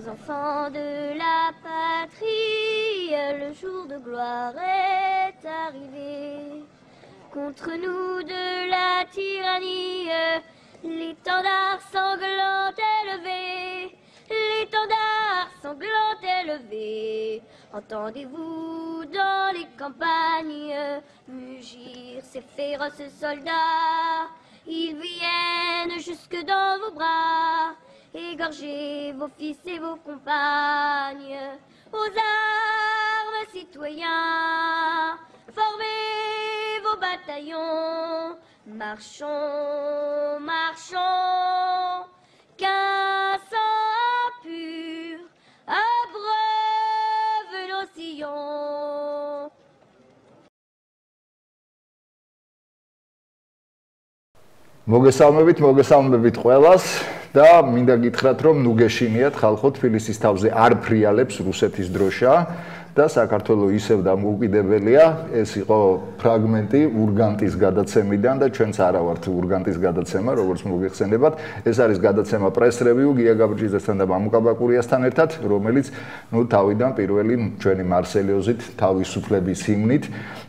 enfants de la patrie, le jour de gloire est arrivé. Contre nous de la tyrannie, l'étendard sanglant élevé, l'étendard sanglant élevé. Entendez-vous dans les campagnes mugir ces féroces soldats? Ils viennent jusque dans vos bras, égorger vos fils et vos compagnes. Aux armes, citoyens, formez vos bataillons. Marchons, marchons, qu'un sang pur abreuve nos sillons. მოგესალმებით ყველას და მინდა გითხრათ რომ ნუ გეშინიათ ხალხო თბილისის თავზე არ ფრიალებს რუსეთის დროშა და საქართველოს ისევ დამოუკიდებელია. ეს იყო ფრაგმენტი ურგანტის გადაცემიდან და ჩვენც არა ვართ ურგანტის გადაცემა, როგორც მოგეხსენებათ. ეს არის გადაცემა პრეს რევიუ გია გაბრჯიძესთან და მამუკა ბაკურიასთან ერთად, რომელიც ნუ თავიდან პირველი ჩვენი მარსელიოზით თავისუფლების ჰიმნით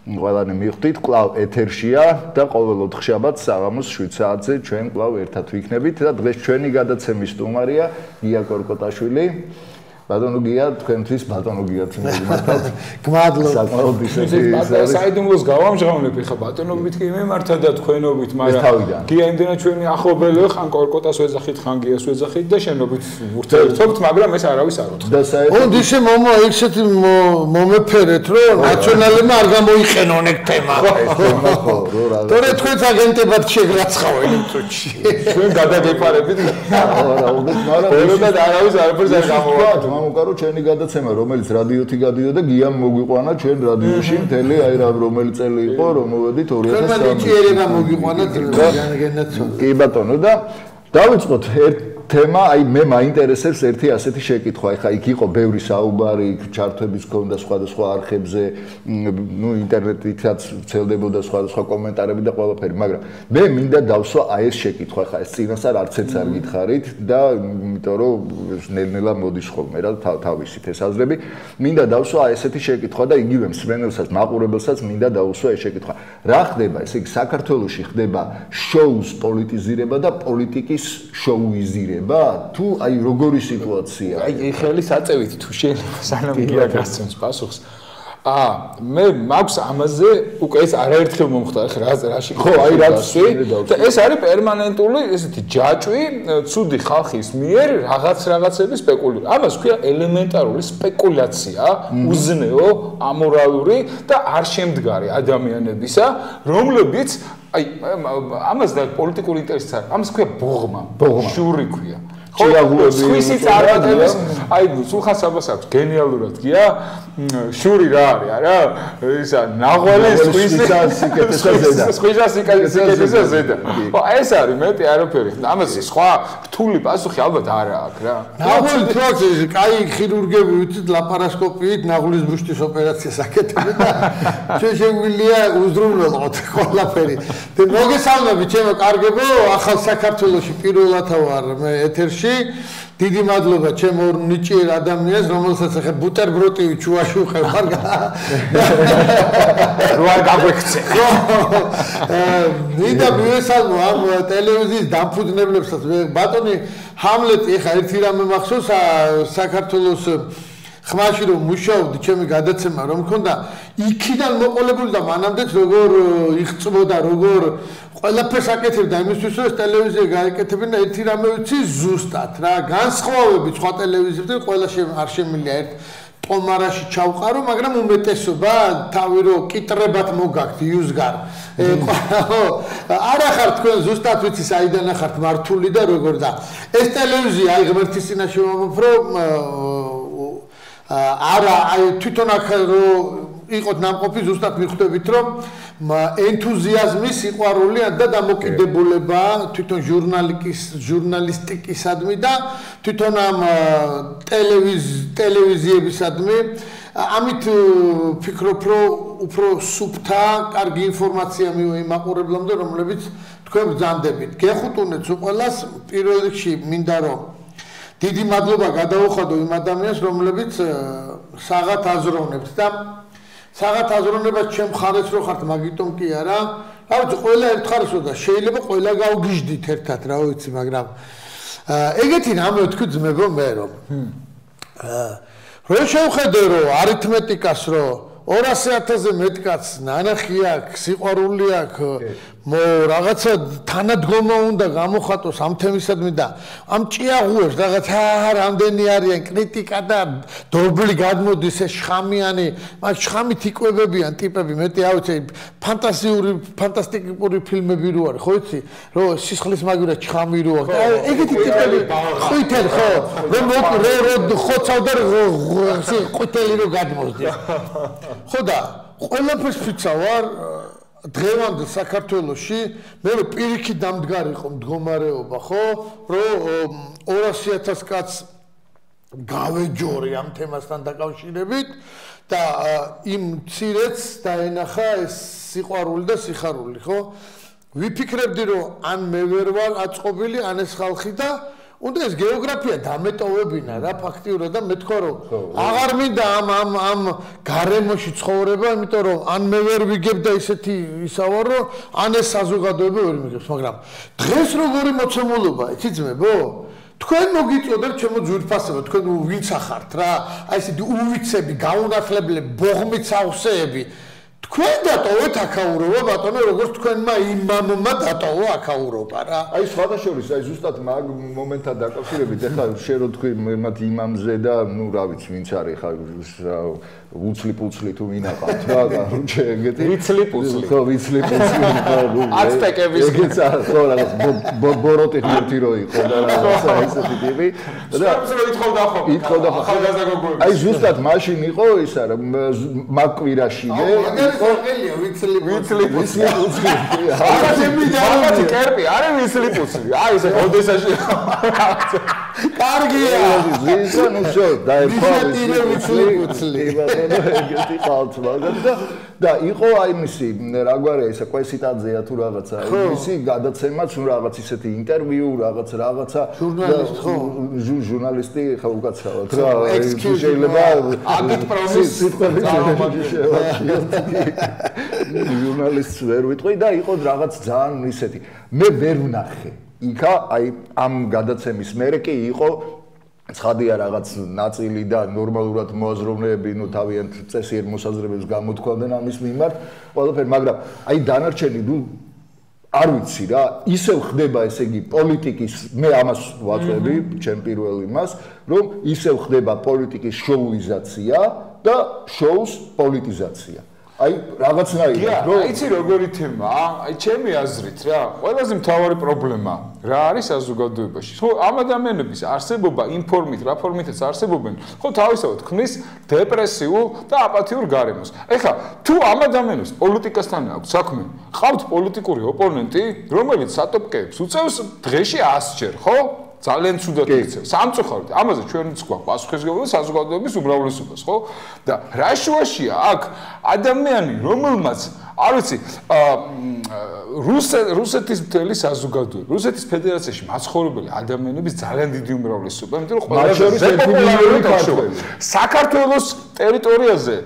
ყველანი მივხვდით, კვლავ ეთერშია და ყოველ ოთხშაბათს საღამოს 7 საათზე ჩვენ კვლავ ერთად ვიქნებით და დღეს ჩვენი გადაცემის სტუმარია გია კორკოტაშვილი. ბატონო გია, თქვენთვის ბატონო გიაც მოგმართავთ. გმადლობთ. საკმაოდ ისეთი საიდუმლოს გავამჟღავნებ ხა ბატონობით კი მემართა და თქვენობით, მაგრამ გია იმდენად ჩვენი ახლობელი ხან კორკოტას ვეძახით, ხან გიას ვეძახით და შენობით ურთიერთობთ, მაგრამ ეს არავის არ უთხრა. და საერთოდ ისე მომა ისეთი მომეფერეთ, რომ ნაციონალებმა არ გამოიყენონ ეგ თემა. ხო, რა. თორე თქვენც აგენტებად შეგრაცხავენ იმ წუთში. ჩვენ გადაგეპარებით. არა, მაგრამ ბევრად არავის არაფერს არ გამოვაკლოთ. მამუკარო ჩვენი გადაცემა რომელიც რადიოთი გადიოდა გიამ მოგვიყვანა ჩვენ რადიოში მთელი აი რა რომელი წელი იყო რომ მოვედით 2003 წელი მოგიყვანა გენაცო კი ბატონო და დავიწყოთ ერთ თემა აი მე მაინტერესებს ერთი ასეთი შეკითხვა ეხა იქ იყო ბევრი საუბარი იქ ჩართვების ქონდა სხვადასხვა არხებზე ნუ ინტერნეტითაც ვრცელდებოდა სხვადასხვა კომენტარები და ყველაფერი მაგრამ მე მინდა დავსვა აი ეს შეკითხვა ეხა ეს წინასწარ არც ერთს არ გითხარით და იმიტომ რომ ნელ-ნელა მოდის ხოლმე რა თავისით ეს აზრები მინდა დავსვა აი ესეთი შეკითხვა და იგივე მსმენელსაც მაყურებელსაც მინდა დავსვა ეს შეკითხვა რა ხდება ესე იგი საქართველოში ხდება შოუს პოლიტიზირება და პოლიტიკის შოუიზირება თუ აი როგორი სიტუაცია აი ხელი საწევით თუ შეიძლება სანამ გია გასცემს პასუხს მე მაქვს ამაზე უკვე ეს არაერთხელ მომხდა ხა რაში ხო აი რაც და ეს არის პერმანენტული ესეთი ჯაჭვი ცუდი ხალხის მიერ რაღაცების სპეკულირება ამას ქვია ელემენტარული სპეკულაცია უზნეო ამორალური და არ შემდგარი ადამიანებისა რომლებიც აი ამას და პოლიტიკური ინტერესიც არის ამას ქვია ბოღმა შური ქვია სხვისი წარმატების აი სულხან საბას აქვს გენიალურად გია შური რა არის არა ისა ნაღვალე სხვისა სიკეთესა ზედა ხო ეს არის მეტი არაფერი ამას სხვა რთული პასუხი ალბათ არა აქვს რა ნაღვალე თქოს კაი ხირურგები ვიცით ლაპარასკოპიით ნაღლის ბუშტის ოპერაციას აკეთებენ და ჩვენ შეგვიძლია უზრუნველყოთ ყველაფერი და მოგესალმებით ჩემო კარგებო ახალ საქართველოში პირველათა ვარ მე ეთერში დიდი მადლობა ჩემ ორ ნიჭიერ ადამიანს რომელსაც ახლა ბუტერბროტივი ჩუაში უხევარ რო არ გაგვექცე მინდა მივესალმო ამ ტელევიზიის დამფუძნებლებსაც ბატონი ჰამლეტი ახლა ერთი რამე მახსოვს საქართველოს ხმაში რომ მუშაობდი ჩემი გადაცემა რომ მქონდა იქიდან მოყოლებული და მანამდეც როგორ იღწვოდა როგორ ყველაფერს აკეთებდა იმისთვის რომ ეს ტელევიზია გაეკეთებინა და ერთი რამე ვიცი ზუსტად რა განსხვავებით სხვა ტელევიზიებთან ყველა არ შემიძლია ერთ ტომარაში ჩავყარო მაგრამ უმეტესობა თავი რომ კიტრებად მოგაქვთ იუსგარ ხო არა ხარ თქვენ ზუსტად ვიცი საიდან ხართ მართული და როგორ და ეს ტელევიზია აი ღმერთის წინაშე მომფრო არა აი თვითონ აქ რომ იყოთ ნამყოფი ზუსტად მიხვდებით რომ ენთუზიაზმი სიყვარული და დამოკიდებულება თვითონ ჟურნალისტიკისადმი და თვითონ ამ ტელევიზიებისადმი ამით ფიქრობ რომ უფრო სუფთა კარგი ინფორმაცია მივა იმ მაყურებლამდე რომლებიც თქვენ ბრძანდებით გეხუტუნეთ უყველას პირველ რიგში მინდა რომ დიდი მადლობა გადაუხადო იმ ადამიანს, რომლებიც საღათ აზროვნებთ და საღათ აზროვნებას ჩემ ხარეს რო ხართ, მაგიტომ კი არა. რა ვიცი, ყველა ერთხარისო და შეიძლება ყველა გავგიჟდით ერთად, რა ვიცი, მაგრამ ეგეთი რამე ვთქვი ძმებო მე რომ რო შევხედე რომ არითმეტიკას რო 200,000-ზე მეტ კაცს ნანახი აქვს, სიყვარული აქვს, რაღაცა თანადგომა უნდა გამოხატოს ამ თემისადმი და ამ ჭიაღუებს რაღაც რამდენი არიან კრიტიკა და დობლი გადმოდის ეს შხამიანი, მაგ შხამით იკვებებიან ტიპები, მეტი არ ვიცი, ფანტასტიკური ფილმები რო არის, ხო იცი, რომ სისხლის მაგურა შხამი რო აქვს. ეგეთი ტიპები ყვითელი ხო, რომ ხოცავდა ყვითელი რო გადმოსდეს. ხო და ყველაფერს ფიცავარ დღევანდელ საქართველოში მე რომ პირიქით დამდგარიყო მდგომარეობა ხო რომ 200,000 კაცს გავეჯორი ამ თემასთან დაკავშირებით და იმ მცირეც დაენახა ეს სიყვარული და სიხარული ხო ვიფიქრებდი რომ ან მე ვერ ვარ აწყობილი ან ეს ხალხი და უნდა ეს გეოგრაფია დამეტოვებინა რა ფაქტიურად და მე თქვა რომ აღარ მინდა ამ გარემოში ცხოვრება, იმიტომ რომ ან მე ვერ ვიგებ და ისეთი ისავა რომ ან ეს საზოგადოება ვერ მიგებს, მაგრამ დღეს როგორი მოცემულობა, იცი ძმებო? თქვენ მოგიწოდეთ ჩემო ძვირფასებო, თქვენ ვინც ახართ რა, აი ესეთი უვიცები, გაუნათლებლები, ბოღმით ავსეები თქვენ დატოვეთ აქაურობა ბატონო როგორც თქვენმა იმამმა დატოვა აქაურობა რა აი სხვადასხვა აი ზუსტად მაგ მომენტთან დაკავშირებით ეხლა შენ რო თქვი მათ იმამზე და ნუ რა ვიცი ვინც არის ხა უცლი პუცლი თუ ვინაყავთ რა გარუჩე ეგეთი ვიცლი პუცლი ხო ვიცლი პუცლი ხო აცტეკების ეგეც ხო რაღაც ბოროტი ხუთი რო იყო და რაღაცა ესეთი ტიპი და ითხოვდა ხო აი ზუსტად მაშინ იყო ისა რა მაგკვირაშივე ყელია ვიცლი პუცლი არა შემიძლია კერპი არა ვიცლი პუცლი აი ეს ოდესაში კარგია ზისა ნუ შო დაერქვა ვიცლი პუცლი ეგეთი ყავთ მაგათ და იყო აი მისი რა გვარია ისა კვესიტაძეა თუ რაღაცა მისი გადაცემაც ნუ რაღაც ისეთი ინტერვიუ რაღაცა ჟურნალისტი ხა უკაცრავად რა შეიძლება აგეთ პრომის ჟურნალისტს ვერ ვიტყვი და იყო რაღაც ძალიან ისეთი მე ვერ ვნახე იქა აი ამ გადაცემის მერე კი იყო ცხადია რაღაც ნაწილი და ნორმალურად მოაზროვნეები ნუ თავიანთ წესიერ მოსაზრებებს გამოთქვამდნენ ამის მიმართ ყველაფერი მაგრამ აი დანარჩენი ნუ არ ვიცი რა ისევ ხდება ესე იგი პოლიტიკის მე ამას ვაწვევი ჩემ პირველ იმას რომ ისევ ხდება პოლიტიკის შოუიზაცია და შოუს პოლიტიზაცია აი რაღაცნაირად რო იცი როგორი თემაა აი ჩემი აზრით რა ყველაზე მთავარი პრობლემა რა არის საზოგადოებაში ხო ამ ადამიანების არსებობა ინფორმით რა ფორმითაც არსებობენ ხო თავისთავად ქმნის დეპრესიულ და აპათიურ გარემოს ეხლა თუ ამ ადამიანებს პოლიტიკასთან აქვს საქმე ყავთ პოლიტიკური ოპონენტი რომელიც სატოპკეებს უწევს დღეში 100 ჯერ ხო ძალიან ცუდად იქცევს. სამწუხაროდ, ამაზე ჩვენც გვაქვს პასუხისმგებლობა საზოგადოების უმრავლესობას, ხო? და რა შუაშია აქ ადამიანი, რომელმაც, არ ვიცი, რუსეთის მთელი საზოგადოება, რუსეთის ფედერაციაში მაცხოვრებელი ადამიანების ძალიან დიდი უმრავლესობა, იმიტომ რომ ყველაზე პოპულარული ქართველი. საქართველოს ტერიტორიაზე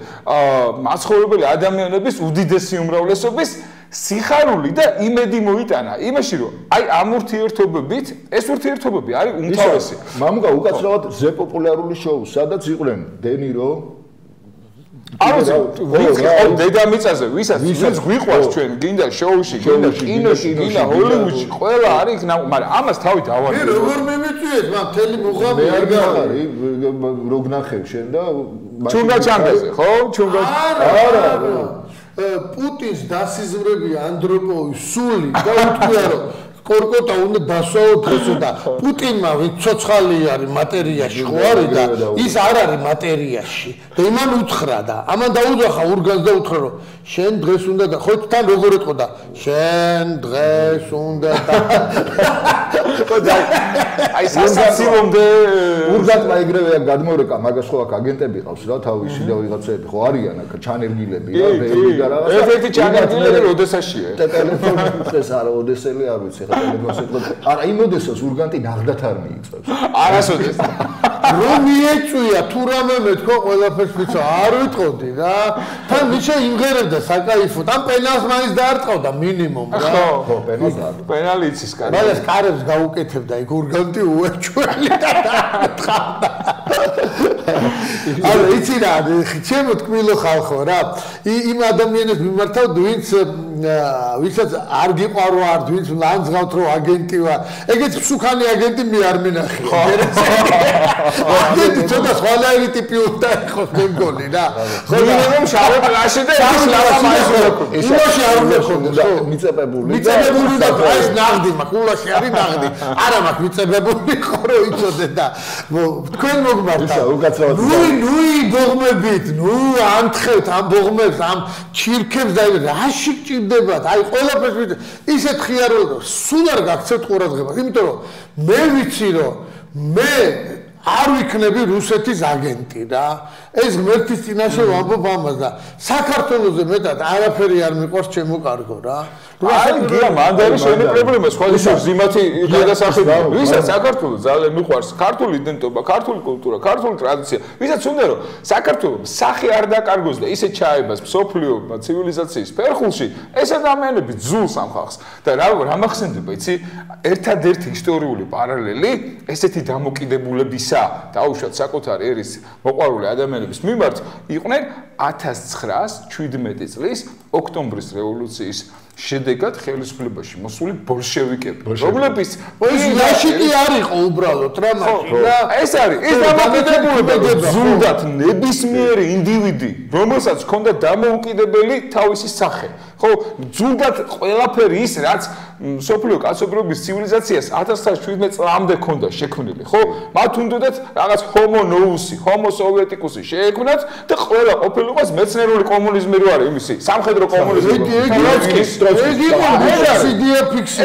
მაცხოვრებელი ადამიანების უდიდესი უმრავლესობის სიხარული და იმედი მოიტანა იმაში რომ აი ამ ურთიერთობებით ეს ურთიერთობები არის უმთავრესი მამუკა უკაცრავად ზე პოპულარული შოუ სადაც იყვნენ დენირო არა ვიღო დედამიწაზე ვისაც გვიყვარს ჩვენ გინდა შოუში გინდა კინოში გინდა ჰოლივუდში ყველა არის მაგრამ ამას თავი დავარდი მე როგორ მიმიწვიეთ მაგ მთელი მუღამი არ გახარი როგ ნახევ შენ და ჩუნგა ჩანგაზე ხო ჩუნგა არა პუტინს დასიზმრებია ანდროპოვის სული და უთქვია რომ კორკოტა უნდა დასვაო დღესო და პუტინმა ვინც ცოცხალი არის მატერიაში ხო არის და ის არ არის მატერიაში და იმან უთხრა და ამან დაუძახა ურგანს და უთხრა რომ შენ დღეს უნდა და ხო თან როგორ ეთყოდა შენ დღეს უნდა და ხო და აი სასაცილომდე ურგანმა ეგრევე გადმორეკა მაგას ხო აქ აგენტები ყავს რა თავისი და ვიღაცები ხო არიან აქ ჩანერგილები რა ვერი და რაღაცა ერთ-ერთი ჩანერგილები ოდესაშია და ტელეფონი უწეს არა ოდესელი არ ვიცი ხა ტელეფონს ეთქვა. არა, იმოდესაც ურგანტი ნახდათ არ მიიწევს. არასოდეს. რომ მიეწვია თუ რამე მეთქვა ყველაფერს ვიცა არ ვიტყოდი რა. თან მიშა იმღერებდა საკაიფო. თან პენალს მაინც დაარტყავდა მინიმუმ რა. ხო, პენალს დაარტყა. პენალი იცის კარი. მაგას კარებს გაუკეთებდა იქ ურგანტი უეჩველი და დაარტყავდა. არა იცი რა, ჩემო თქმილო ხალხო რა. იმ ადამიანებს მიმართავ ვისაც არ გიყვარო არ ვინც ლანძღავთ რომ აგენტი ვარ. ეგეც მსუქანი აგენტი მე არ მინახე. აგენტი ცოტა სხვანაირი ტიპი უნდა იყოს მე მგონი რა. ხო მინიმუმ შავი პლაში და ის ლაპარაკი ულაში არ უნდა ქონდეს ხო? მიწებებული და ეს ნაღდი მაქვს ულაში არის ნაღდი. არა მაქვს მიწებებული ხო რომ იცოდე და თქვენ მოგმართავ. ნუი ბოღმებით, ანთხევთ ამ ბოღმებს, ამ ჩირქებს და რაში გჭირდებათ? აი ყველაფერს ისეთ ხიარო სულ არ გაქცევთ ყურადღებას, იმიტომ რომ მე ვიცი რომ მე არ ვიქნები რუსეთის აგენტი რა. ეს ღმერთის წინაშე ვამბობ ამას და საქართველოზე მეტად არაფერი არ მიყვარს ჩემო კარგო რა. აი გია მანდარი შენი პრობლემა სხვა ზიმათი გადასახადია. ვისაც საქართველოს ძალიან მიყვარს ქართული იდენტობა, ქართული კულტურა, ქართული ტრადიცია. ვისაც უნდა რომ საქართველოს სახე არ დაკარგოს და ისე ჩაებას მსოფლიო ცივილიზაციის ფერხულში, ეს ადამიანები ძულს ამ ხალხს. და რა მახსენდება, იცი? ერთადერთი ისტორიული პარალელი ესეთი დამოკიდებულებისა დაუშვათ საკუთარი ერის მოყვარული ადამიანების მიმართ იყვნენ 1917 წლის ოქტომბრის რევოლუციის შედეგად ხელისუფლებაში მოსული ბოლშევიკები. რომლებიც ლაშიკი არ იყო უბრალოდ რა მაშინა. ეს არის ის დამოკიდებულება ზრუნდათ ნებისმიერი ინდივიდი, რომელსაც ჰქონდა დამოუკიდებელი თავისი სახე. ხო, ზრუნდათ ყველაფერი ის, რაც სოფლიო კაცობრიობის ცივილიზაციას 1917 წლამდე ჰქონდა შექმნილი, ხო? მათ უნდათ რაღაც ჰომო ნოუსი, ჰომო სოვიეტიკუსი შეექმნათ და ყველა ყოფილიყოს მეცნიერული კომუნიზმი რო არის იმისი, სამხედრო კომუნიზმი.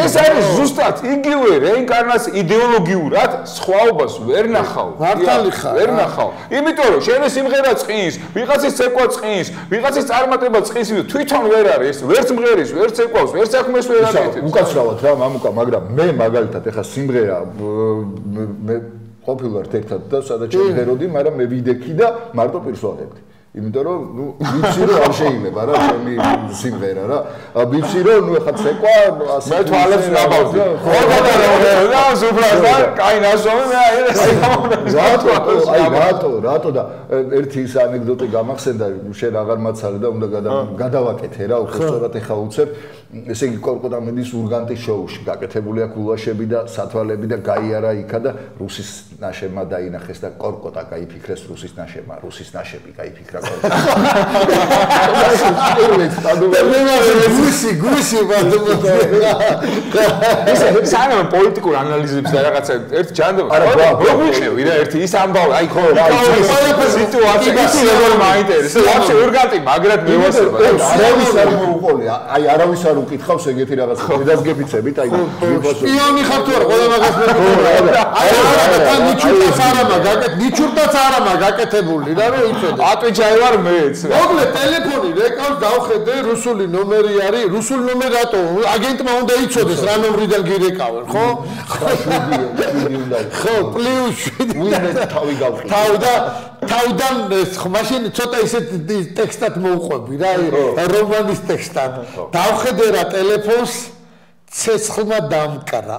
ეს არის ზუსტად იგივე რეინკარნაცია იდეოლოგიურად სხვაობას ვერ ნახავ. ვერ ნახავ. იმიტომ რომ შენი სიმღერა წყინს, ვიღაცის ცეკვა წყინს, ვიღაცის წარმატება წყინს, თვითონ ვერ არის, ვერც მღერის, ვერც ცეკვავს, ვერც საქმეს ვერ აკეთებს. უკაცრავად რა მამუკა, მაგრამ მე მაგალითად ეხა სიმღერა მე ყოფილვარ ერთად და სადაც შემღეროდი, მაგრამ მე ვიდექი და მარტო პირს ვაღებდი. იმიტომ რომ ვიცი რომ არ შეიძლება რა ჩემი სიმღერა რა. ვიცი რომ ეხა ცეკვა ასე მე თვალებს ნაბავდი. ხო და ზუბრას და კაი ნაშრომი მე რატო და ერთი ის ანეკდოტი გამახსენდა შენ აღარ მაცალე და უნდა გადავაკეთე რა უფრო სწორად ეხა უცებ. ესე იგი კორკოტამედის ურგანტის შოუში გაკეთებული აქვს ულაშები და სათვალები და გაიარა იქა და რუსის ნაშემა დაინახეს და კორკოტა გაიფიქრეს რუსის ნაშემა, რუსის ნაშები გაიფიქრა კორკოტა. გუსი სანამ პოლიტიკურ ანალიზებს და რაღაცა ერთ ჯანდაბა მოგვიყევი რა ერთი ის ამბავი აი ხო რა სიტუაცია ის როგორ მაინტერესებს ვაფშე ურგანტი მაგრად მევასება არავის არ მოუყოლია აი არავის არ უკითხავს ეგეთი რაღაც დედასგებიცებით აი სპიონი ხარ თუ არა ყველა მაგას მეკითხება აი ნიჩურტაც არა მაგაკეთებული რა რომ იცოდე ატვიჩაი ვარ მეც მოკლედ ტელეფონი რეკავს დავხედე რუსული ნომერი არის რუსული ნომერი რატო აგენტმა უნდა იცოდეს რა ნომრიდან გირეკავენ ხო ხო პლუს 7 ვინმე თავი გავხდი თავიდან მაშინ ცოტა ისეთ ტექსტად მოუყვები რა რომანის ტექსტად დავხედე რა ტელეფონს ცეცხლმა დამკრა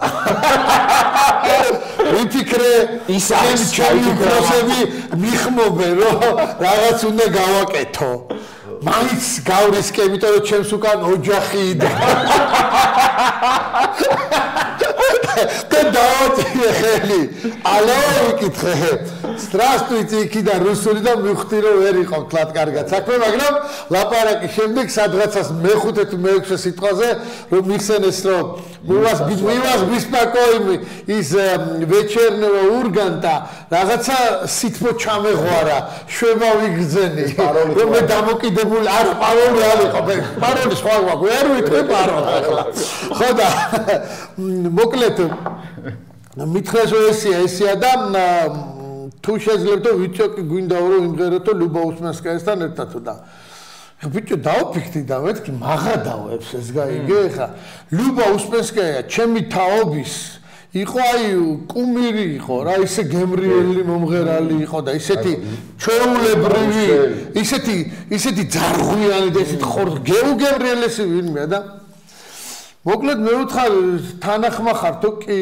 ვიფიქრე ის ჩემი პროცესები მიხმობენ რომ რაღაც უნდა გავაკეთო მაინც გავრისკე იმიტომ რომ ჩემს უკან ოჯახი და დავაწიე ხელი ალო ვიკითხე Здравствуйте, იქიდან რუსული და მივხვდი რომ ვერ იყო თლად კარგად საქმე, მაგრამ ლაპარაკი შემდეგ სადღაცას მე-5 თუ მე-6 სიტყვაზე რომ მიხსენეს რომ მივას ბისპაკოიმი ის вечернего урганта რაღაცა სითბო ჩამეღვარა შვება ვიგრძენი რომ მე დამოკიდებული არ პაროლი არ იყო პაროლი სხვა გვაქვს ვერ ვიტყვი პაროლი ახლა ხო და მოკლედ მითხრეს რომ ესია და თუ შეძლებთ ვიცი გვინდა რომ იმღეროთ ლიუბა უსმენსკაიასთან ერთად და ბიჭო დაუფიქრდი და მეთქი მაღადავებს ეს გაიგე ხა ლიუბა უსპენსკაია ჩემი თაობის იყო აი კუმირი იყო რა ისე გემრიელი მომღერალი იყო და ისეთი ჩვეულებრივი ისეთი ძარღვიანი და ისეთი გემრიელესი ვინმეა და მოკლედ მე ვთხარ თანახმახარ თუ კი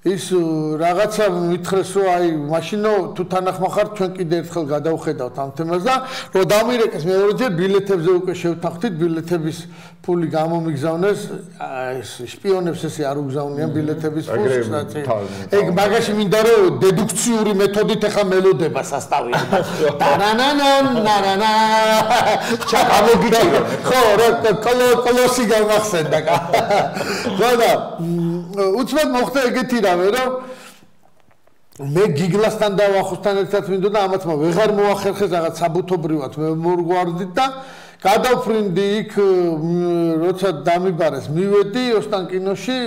ის რაღაცა მითხრეს რომ აი მაშინო თუ თანახმახარ ჩვენ კიდე ერთხელ გადავხედავთ ამ თემას და რომ დამირეკეს მეორეჯერ ბილეთებზე უკვე შევთანხმდით ბილეთების ფული გამომიგზავნეს ეს შპიონებს ესე არ უგზავნიან ბილეთების ფულს ეგ მაგაში მინდა რომ დედუქციური მეთოდით ახლა მელოდება სასტავი ტარანანანანანა ჩამოგიწირო ხო რა კოლოსი გამახსენდა და უცბად მოხდა ეგეთი რამე რომ მე გიგლასთან დავახოსთან ერთად მინდოდა ამათმა ვეღარ მოახერხეს რაღაც საბუთობრივად მე მორგვარდით და გადავფრინდი იქ როცა დამიბარეს მივედი ოსტანკინოში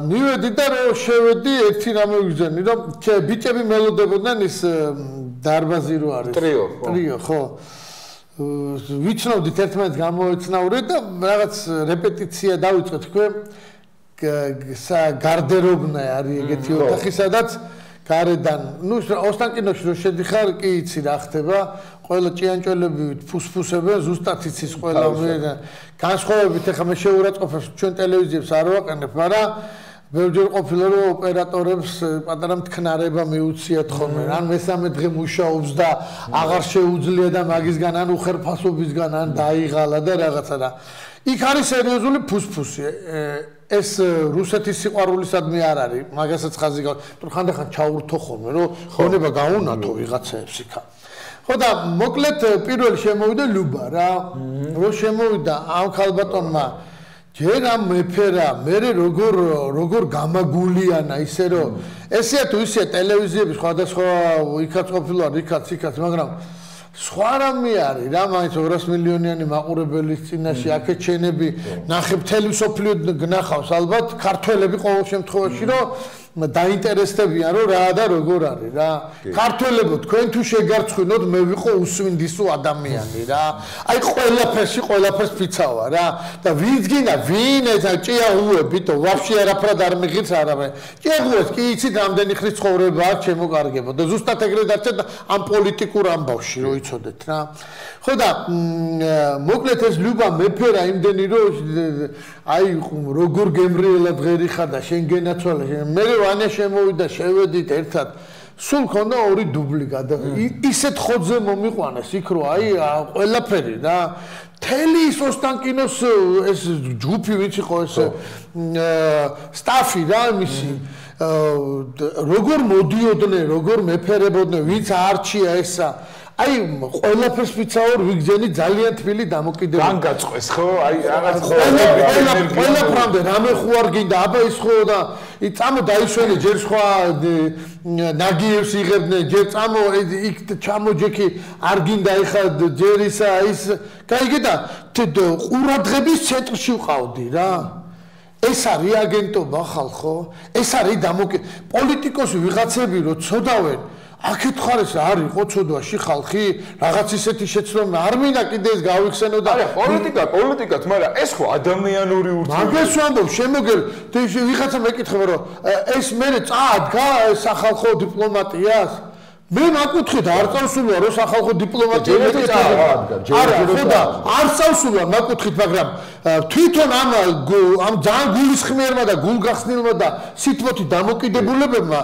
მივედი და რომ შევედი ერთი რამე ვიგზენი რომ ბიჭები მელოდებოდნენ ის დარბაზი რო არის ტრიო ხო ვიცნობდით ერთმანეთს გამოეცნაურეთ და რაღაც რეპეტიცია დავიწყეთ თქვენ გარდერობნა არის ეგეთი ოთახი სადაც გარედან ნუ ოსტანკინოში რო შედიხარ კი იცი რა ხდება ყველა ჭიანჭველები ფუსფუსებენ ზუსტად იცის ყველა განსხვავებით ეხა მე შეურაცხყოფებს ჩვენ ტელევიზიებს არ ვაყენებ მაგრამ ბევრჯერ ყოფილა რომ ოპერატორებს პატარა მთქნარება მიუციათ ხოლმე ან მესამე დღე მუშაობს და აღარ შეუძლია და მაგისგან ან უხერფასობისგან ან დაიღალა და რაღაცა და იქ არის სერიოზული ფუსფუსი ეს რუსეთის სიყვარულისადმი არ არის მაგასაც ხაზი გავა ხანდახან ჩაურთო ხოლმე რომ ხონება გაუნათო ვიღაცაებს იქა ხო და მოკლედ პირველი შემოვიდა ლიუბა რა რო შემოვიდა ამ ქალბატონმა ჯერ ამ მეფერა მე როგორ გამაგულიანა ისე რომ ესეა თუ ისე ტელევიზიები სხვადასხვა იქაც ყოფილა იქაც მაგრამ სხვა რამე არის რა მაინც 200 მილიონიანი მაყურებელის წინაშე აქეთ ჩენები ნახებ თელესოფლიო გნახავს ალბათ ქართველები ყოველ შემთხვევაში რომ დაინტერესდებიან რომ რა და როგორ არის რა ქართველებო თქვენ თუ შეგარცხვინოთ მე ვიყო უსვინდისო ადამიანი რა აი ყველაფერს ფიცავა რა და ვინც გინდა ვინ ეცა ჭიაღუები თო ვაფშე არაფრად არ მიღიც არავე ჭიაღუებს კი იცით რამდენი ხნის ცხოვრება აქვს შემოგარგებო და ზუსტად ეგრე დარჩეთ ამ პოლიტიკურ ამბავში რომ იცოდეთ რა ხო და მოკლედ ეს ლიუბა მეფერა იმდენი რომ აი როგორ გემრიელად ღერი ხარ და შენ გენაცვალე მე ვანე შემოვიდა შევედით ერთად სულ ქონდა ორი დუბლი ისეთ ხოძზე მომიყვანეს იქ რო აი ყველაფერი რა თელი ის ოსტანკინოს ეს ჯგუფი ვინც იყო ეს სტაფი რა მისი როგორ მოდიოდნენ როგორ მეფერებოდნენ ვინც არჩია ესა აი ყველაფერს ვიცაურ ვიგზენი ძალიან თბილი დამოკიდებულება. გან გაწყვეს ხო? აი რაღაც ყველაფრამდე რამე ხო არ გინდა აბა ის ხო და წამო დაიშვენე ჯერ სხვა ნაგიევს იღებდნენ ჯერ წამო იქ ჩამოჯექი არ გინდა ეხა ჯერ ისა ის გაიგე და ყურადღების ცენტრში ვყავდი რა ეს არის აგენტობა ხალხო ეს არის პოლიტიკოსი ვიღაცები რო ცოდავენ აქეთ ხარეს არ იყო ცოდვაში ხალხი რაღაც ისეთი შეცდომა არ მინდა კიდე ეს გავიხსენო და პოლიტიკა თუმცა ეს ხო ადამიანური ურთიერთობა მაგას ვამბობ შემოგერ ვიღაცა მეკითხება რომ ეს მე წაადგა სახალხო დიპლომატიას მე მაკუთხით არ წავსულა რომ სახალხო დიპლომატია არა ხოდა არ წავსულა მაკუთხით მაგრამ თვითონ ამ ძალიან გულისხმიერმა და გულგახსნილმა და სიტყვოთი დამოკიდებულებებმა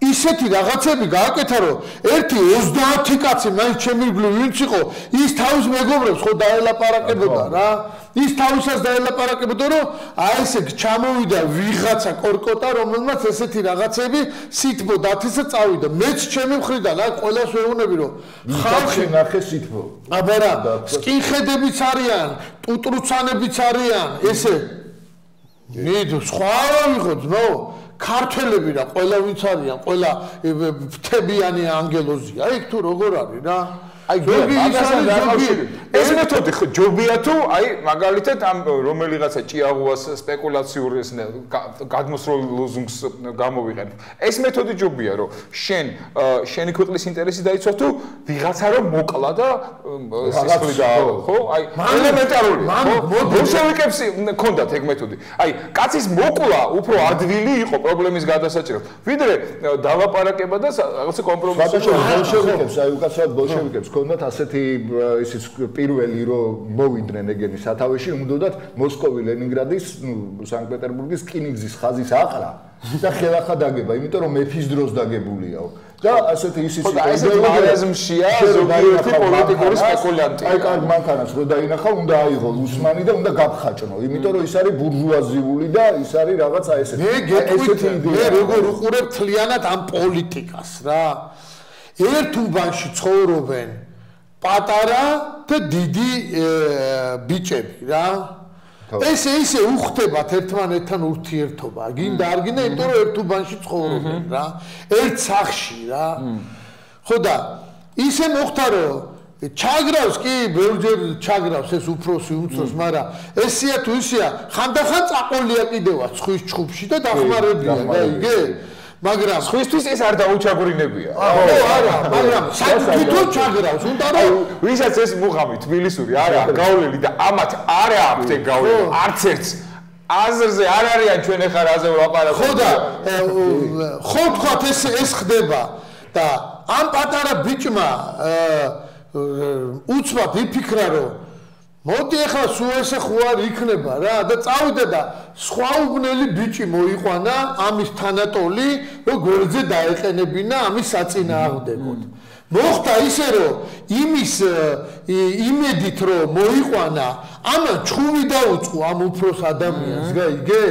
ისეთი რაღაცები გააკეთა რომ ერთი 30 კაცი მაინც ჩემი გლი ვინც იყო ის თავის მეგობრებს ხო დაელაპარაკებოდა რა ის თავისას დაელაპარაკებოდა რომ აი ესე ჩამოვიდა ვიღაცა კორკოტა რომელმაც ესეთი რაღაცები სითბო დათესა წავიდა მეც ჩემი მხრიდან აი ყველას ვეუბნები რომ ხალხი ნახე სითბო აბა რა სკინჰედებიც არიან ტუტრუცანებიც არიან ესე ნიდ სხვა ვიღო ძმაო ქართველები რა ყველა ვინც არიან ყველა ფთებიანი ანგელოზია იქ თუ როგორ არის რა აი ეს მეთოდი ჯობია თუ აი მაგალითად ამ რომელიღაცა ჭიაღუას სპეკულაციურ ეს გადმოსროლ ლოზუნგს გამოვიყენებ. ეს მეთოდი ჯობია რომ შენი ქვეყნის ინტერესი დაიცვა თუ ვიღაცა რომ მოკლა და სისხლი დაარო, ხო? აი ელემენტარული, ხო? ბოლშევიკებს ჰქონდათ ეგ მეთოდი. აი კაცის მოკლა უფრო ადვილი იყო პრობლემის გადასაჭრელად. ვიდრე დავაპარაკება და რაღაცა კომპრომისი ბოლშევიკებს, აი უკაცრავად ბოლშევიკებს ჰქონდათ ასეთი ისიც პირველი რომ მოვიდნენ ეგენი სათავეში, უნდათ მოსკოვი ლენინგრადის, სანქტ-პეტერბურგის რკინიგზის ხაზის აყრა და ხელახლა დაგება, იმიტომ რომ მეფის დროს დაგებულიაო. და ასეთი ისიც იყო მარაზმშია ზოგიერთი პოლიტიკური სპეკულანტი. აი კარგ მანქანას რო დაინახა, უნდა აიღო უსმანი და უნდა გაფხაჭნო, იმიტომ რომ ის არის ბურჟუაზიული და ის არის რაღაცა ესეთი. მე როგორ უყურებ თლიანად ამ პოლიტიკას რა. ერთ უბანში ცხოვრობენ პატარა და დიდი ბიჭები რა. ესე უხდებათ ერთმანეთთან ურთიერთობა. გინდა არ გინდა, იმიტომ რომ ერთ უბანში ცხოვრობენ რა. ერთ სახლში რა. ხო და ისე მოხდა რომ ჩაგრავს კი, ბევრჯერ ჩაგრავს ეს უფროსი უმცროს, მაგრამ ესია თუ ისეა, ხანდახან წაყოლია კიდევაც ხვის ჩხუბში და დახმარებია და იგე. მაგრამ სხვისთვის ეს არ დაუჩაგვრინებია. არა, მაგრამ თვითონ ჩაგრავს, უნდა რომ ვისაც ეს მუღამი თბილისური არა გავლილი და ამათ არა აქვთ ეგ გავლილი, არც ერთს აზრზე არ არიან ჩვენ ახლა რაზე ვლაპარაკობთ. ხო და ხო თქვათ ეს ხდება და ამ პატარა ბიჭმა უცბად იფიქრა რომ მოდი ახლა სულ ესე ხო არ იქნება რა და წავიდა და სხვა უბნელი ბიჭი მოიყვანა ამის თანატოლი რომ გვერდზე დაეყენებინა ამის საწინააღმდეგოდ. მოხდა ისე რომ იმის იმედით რომ მოიყვანა ამან ჩხუბი დაუწყო ამ უფროს ადამიანს გაიგე?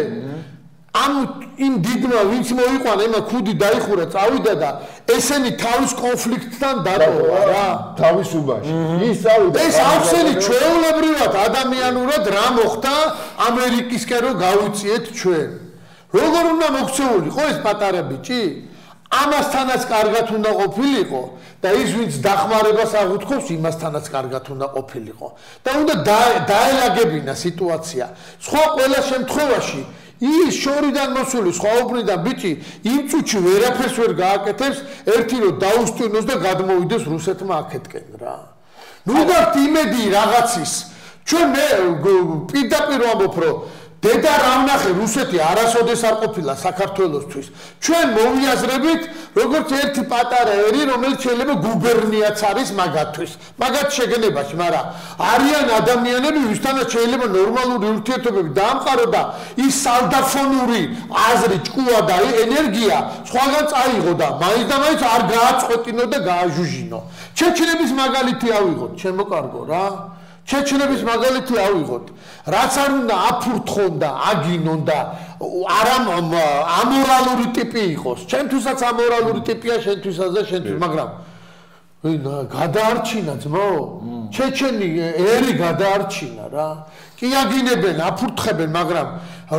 ამ იმ დიდმა ვინც მოიყვანა იმა ქუდი დაიხურა წავიდა და ესენი თავის კონფლიქტთან დატოვა რა თავის უბანში ის წავიდა ეს ახსენი ჩვეულებრივად ადამიანურად რა მოხდა ამერიკისკენ რომ გავიწიეთ ჩვენ როგორ უნდა მოქცეულიყო ეს პატარა ბიჭი ამასთანაც კარგად უნდა ყოფილიყო და ის ვინც დახმარებას აღუთხოვს იმასთანაც კარგად უნდა ყოფილიყო და უნდა დაელაგებინა სიტუაცია სხვა ყველა შემთხვევაში ის შორიდან მოსული სხვა უბნიდან ბიჭი იმ წუთში ვერაფერს ვერ გააკეთებს ერთი რომ დაუსტვინოს და გადმოვიდეს რუსეთმა აქეთკენ რა ნუ გაქვთ იმედი რაღაცის ჩვენ მე პირდაპირ ვამბობ რომ დედა რა ვნახე რუსეთი არასოდეს არ ყოფილა საქართველოსთვის ჩვენ მოვიაზრებით როგორც ერთი პატარა ერი რომელიც შეიძლება გუბერნიაც არის მაგათთვის მაგათ შეგნებაში მაგრამ არიან ადამიანები ვისთანაც შეიძლება ნორმალური ურთიერთობები დაამყარო და ის სალდაფონური აზრი ჭკუა და ენერგია სხვაგან წაიღო და მაინც და მაინც არ გააწყვეტინო და გააჟუჟინო ჩეჩნების მაგალითი ავიღოთ ჩემო კარგო რა ჩეჩნების მაგალითი ავიღოთ რაც არ უნდა აფურთხონ და აგინონ და ამორალური ტიპი იყოს ჩემთვისაც ამორალური ტიპია შენთვისაც და შენთვის მაგრამ გადაარჩინა ძმო ჩეჩენი ერი გადაარჩინა რა კი აგინებენ აფურთხებენ მაგრამ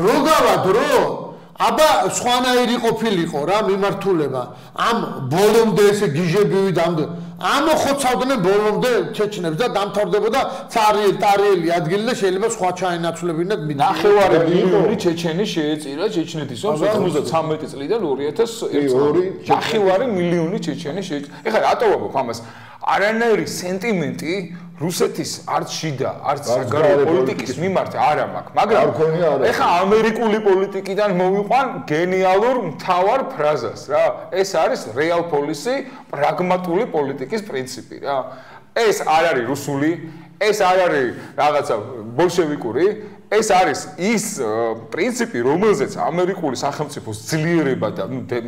როგავა დრო აბა სხვანაირი ყოფილიყო რა მიმართულება ამ ბოლომდე ესე გიჟებივი დამდე ამოხოცავდნენ ბოლომდე ჩეჩნებს და დამთავრდებოდა ტარიელი ადგილი და შეიძლება სხვა ჩაენაცვლებინათ 9 მილიონი ჩეჩენი შეეწირა ჩეჩნეთის ომს 93 წლიდან 2001 9 მილიონი ჩეჩენი შეეწირა ეხლა რატო ვამბობ ამას არანაირი სენტიმენტი რუსეთის არც შიდა, არც საგარეო პოლიტიკის მიმართ არ მაქვს, მაგრამ ეხა ამერიკული პოლიტიკიდან მოვიყვან გენიალურ მთავარ ფრაზას რა. ეს არის real policy, პრაგმატული პოლიტიკის პრინციპი რა. ეს არ არის რუსული, ეს არ არის რაღაცა ბოლშევიკური, ეს არის ის პრინციპი, რომელზეც ამერიკული სახელმწიფოს ძლიერება და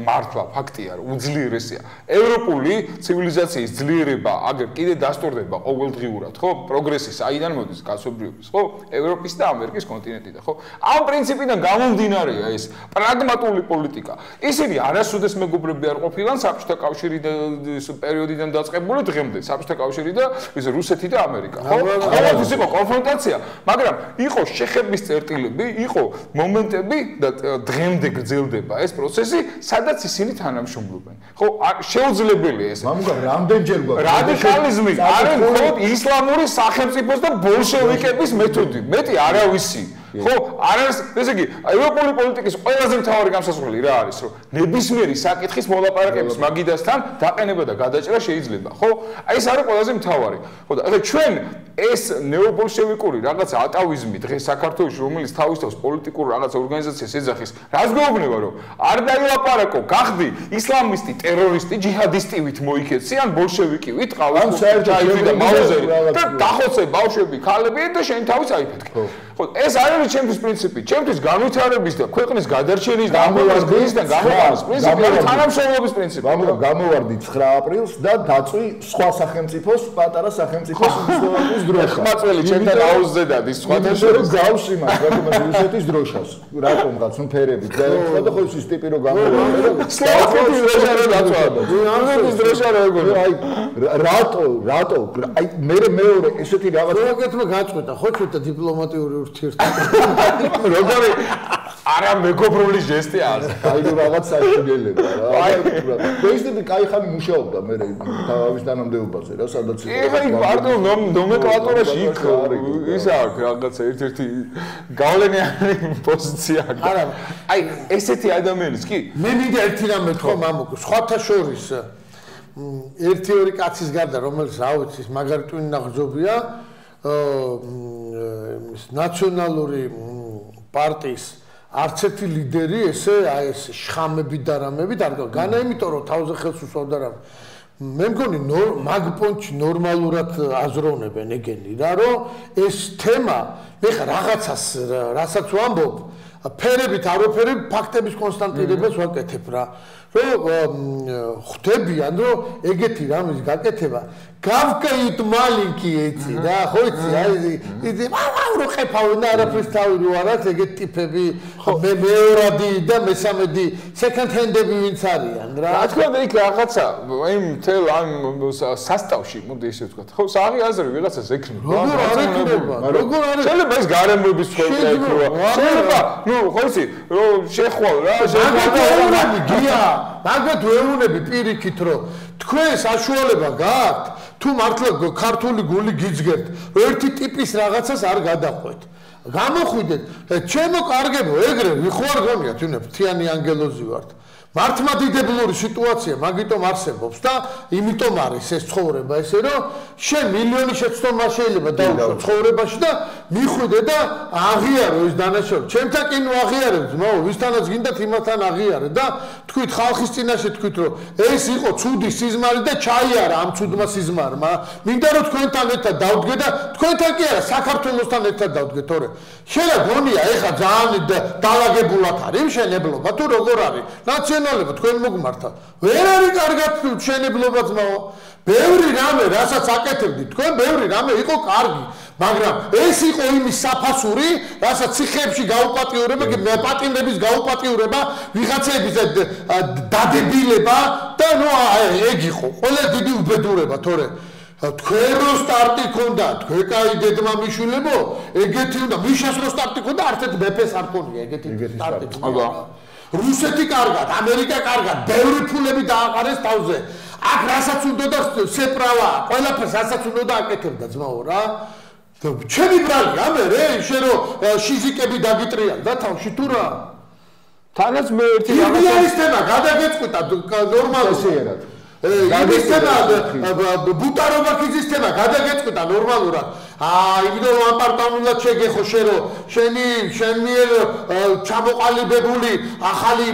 მართლა ფაქტია, რომ უძლიერესია. ევროპული ცივილიზაციის ძლიერება აგერ კიდე დასტურდება ყოველდღიურად, ხო? პროგრესის აიდან მოდის კაცობრიობის, ხო? ევროპის და ამერიკის კონტინენტიდან, ხო? ამ პრინციპიდან გამომდინარეა ეს პრაგმატული პოლიტიკა. ისინი არასოდეს მეგობრები არ ყოფილან საბჭოთა კავშირის პერიოდიდან დაწყებული დღემდე, საბჭოთა კავშირი და რუსეთი და ამერიკა, ხო? ყოველთვის იყო კონფრონტაცია, მაგრამ იყო შეხების წერტილები იყო მომენტები და დღემდე გრძელდება ეს პროცესი, სადაც ისინი თანამშრომლობენ. ხო, შეუძლებელია ეს. მაგრამ რამდენჯერ გვაქვს რადიკალიზმი არის მხოლოდ ისლამური სახელმწიფოს და ბოლშევიკების მეთოდი. მეტი არავისი. ხო, არის, ესე იგი, ევროპული პოლიტიკის ყველაზე მთავარი გამსასვლელი რა არის, რომ ნებისმიერი საკითხის მოლაპარაკების მაგიდასთან დაყენება და გადაჭრა შეიძლება, ხო? აი ეს არის ყველაზე მთავარი. ხო და ახლა ჩვენ ეს ნეობოლშევიკური რაღაც ატავიზმი დღეს საქართველოში, რომელიც თავისთავად პოლიტიკურ რაღაც ორგანიზაციას ეძახის, რაც გვეუბნება, რომ არ დაილაპარაკო, გახდი ისლამისტი, ტერორისტი, ჯიჰადისტივით მოიქეცი, ან ბოლშევიკი ვიტყავ, ან საერთოდ და მაუზერი და დახოცე ბავშვები, ქალები და შენ თავის აიფეთქე. ხო, ეს არის ჩემთვის პრინციპი, ჩემთვის განვითარების და ქვეყნის გადარჩენის და ამოვარდნის და გამოყენის პრინციპი, თანამშრომლობის პრინციპი. გამოვარდი 9 აპრილს და დაწვი სხვა სახელმწიფოს, პატარა სახელმწიფოს უმცროსობის დროშა. ხმაწველი ჩემთან აუზზე დადის სხვათა შორის გავსვი მას, რატომ რუსეთის დროშას. რატომღაც ფერები წერდა და ხო ის ტიპი რო გამოვარდა. სლოვაკეთის დროშა რო დაწვა. რუსეთის დროშა რო ეგონა. აი რატო აი მეორე ესეთი რაღაც სლოვაკეთმა გაწყვეტა, ხო ჩვეთა დიპლომატიური როგორი არა მეგობრული ჟესტი არის. აი რაღაც საშუალება რა. აი პრეზიდენტი кайხანი მუშაობდა მე თავის თანამდებობაზე რა, სადაც ეხა პარტიულ ნომენკლატურაში იქ ის აქვს რაღაცა ერთ-ერთი გავლენიანი პოზიცია. არა, აი ესეთი ადამიანის კი მე მინდა ერთი რამე თქვა მამუკო, სხვათა შორის ერთი ორი კაცის გარდა, რომელიც რა ვიცი, მაგარი ტვინი ნაღრძობია ნაციონალური პარტიის არც ერთი ლიდერი ესე აი ეს შხამები და რამებით არ განა, იმიტომ რომ თავზე ხელს უსვავდა რამ. მე მგონი მაგ პონჩი ნორმალურად აზროვნებენ ეგენი რა, რომ ეს თემა მე ხა რაღაცას რასაც ვამბობ, ფერებით აროფერები ფაქტების კონსტანტირებას ვაკეთებ რა. რომ ხვდებიან, რომ ეგეთი რამის გაკეთება გავკეით მალინკი ეცი რა, ხო იცი, აი რო ყეფავენ და არაფერს თავი რო არაც ეგეთი ტიპები, მეორადი და მესამედი second hand-ები ვინც არიან რა. რა თქმა უნდა იქ რაღაცა, აი მთელ ამ სასტავში, მოდი ესე ვთქვათ, ხო, საღი აზრი ვიღაცას ექნება. როგორ არ ექნება? როგორ არის? შეიძლება ეს გარემოების ცხოველა ექნება. შეიძლება, ნუ ხო იცი, რომ შეხვალ რა, შეგვიძლია გია მაგათ ვეუბნები პირიქით, რომ თქვენ საშუალება გაქვთ თუ მართლა ქართული გული გიძგებთ, რომ ერთი ტიპის რაღაცას არ გადახვეთ. გამოხვიდეთ, ჩემო კარგებო, ეგრე ვიხوار გონია, თუნდაც მთიანი ანგელოზი ვართ. მართლმადიდებლური სიტუაცია მაგიტომ არსებობს და იმიტომ არის ეს ცხოვრება ესე, რომ შენ მილიონი შეცდომა შეიძლება დაუშვო ცხოვრებაში და მიხვიდე და აღიარო ეს დანაშაული. ჩემთან კი ნუ აღიარებ ძმაო, ვისთანაც გინდათ იმასთან აღიარე და თქვით ხალხის წინაშე თქვით, რომ ეს იყო ცუდი სიზმარი და ჩაიარა ამ ცუდმა სიზმარმა. მინდა რომ თქვენთან ერთად დავდგე და თქვენთან კი არა, საქართველოსთან ერთად დავდგე, თორე შელა გონია ეხა ძალიან დალაგებულად არის მშენებლობა თუ როგორ არის? ნაციონალობა თქვენ მოგმართა. ვერ არის კარგად მშენებლობა ძმაო. ბევრი რამე, რასაც აკეთებდით, თქვენ ბევრი რამე იყო კარგი, მაგრამ ეს იყო იმის საფასური, რასაც ციხეებში გაუპატიურება, პატიმრების გაუპატიურება, ვიღაცების დადებილება და ნუ ეგ იყო. ყველა დიდი უბედურება, თორე თქვენ რო სტარტი ქონდა, თქვენ კაი დედმამიშვილებო, ეგეთი უნდა, მიშას რო სტარტი ქონდა, არც მეფეს არ ქონია ეგეთი სტარტი. აბა რუსეთი კარგად, ამერიკა კარგად, ბევრი ფულები დააყარეს თავზე. აქ რასაც უნდა და სეპრავა, ყველაფერს რასაც უნდა და აკეთებდა ძმაო რა. ჩემი ბრალია მე რე, შენ რო შიზიკები დაგიტრიან და თავში თუ რა. თანაც მე ერთი რაღაცა თემა გადაგეწყვიტა ნორმალურად. იმის თემა ბუტარობაქიძის თემა გადაგეწყვიტა ნორმალურად. იმიტომ რომ აპარტამულად შეგეხო შენ რო შენ მიერ ჩამოყალიბებული ახალი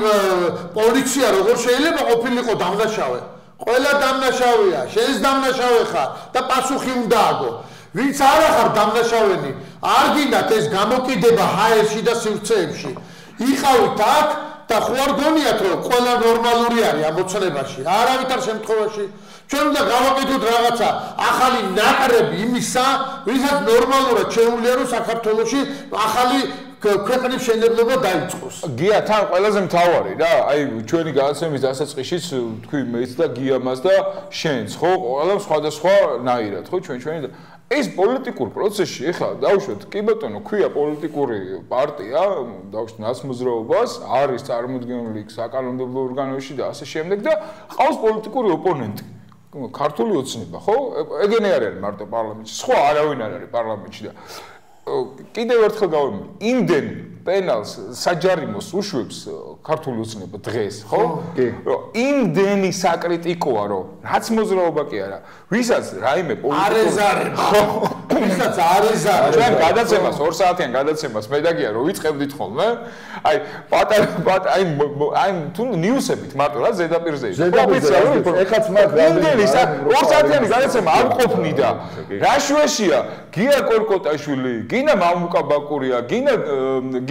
პოლიცია როგორ შეიძლება ყოფილიყო დამნაშავე. ყველა დამნაშავეა, შენს დამნაშავე ხარ და პასუხი უნდა აგო. ვინც არა ხარ დამნაშავენი, არ გინდათ ეს გამოკიდება ჰაერში და სივრცეებში. იყავით აქ და ხო არ გონიათ რომ ყველა ნორმალური არის ამ მოცნებაში, არავითარ შემთხვევაში. ჩვენ უნდა გავაკეთოთ რაღაცა ახალი ნაკრები იმისა, ვისაც ნორმალურად შეუძლია რომ საქართველოში ახალი ქვეყნის მშენებლობა დაიწყოს. გია თან ყველაზე მთავარი რა, აი ჩვენი გადაცემის დასაწყისშიც თქვი მეც და გიამას და შენც, ხო, ყველა სხვადასხვა ნაირად, ხო, ჩვენი ეს პოლიტიკურ პროცესში ეხლა დავუშვათ კი ბატონო ქვია პოლიტიკური პარტია დავუშვათ ნაცმოძრაობას არის წარმოდგენილი საკანონმდებლო ორგანოში და ასე შემდეგ და ყავს პოლიტიკური ოპონენტი ქართული ოცნება ხო ეგენი არ არის მარტო პარლამენტში სხვა არავინ არ არის პარლამენტში და კიდევ ერთხელ გავიმი იმდენ პენალს საჯარიმოს უშვებს ქართული ოცნება დღეს ხო იმდენი საკრიტიკოა რომ რაც მოძრაობა კი არა ვისაც რაიმე არეზარება ხო ვისაც არეზარება ჩვენ გადაცემას 2 საათიან გადაცემას მე და გია რომ ვიწყებდით ხოლმე აი პატარა აი თუ ნიუსებით მარტო რა ზედაპირზე ეხაც მაგრამ იმდენი 2 საათიანი გადაცემა არ ყოფნიდა რა შუაშია გია კორკოტაშვილი გინა მამუკა ბაკურია გინა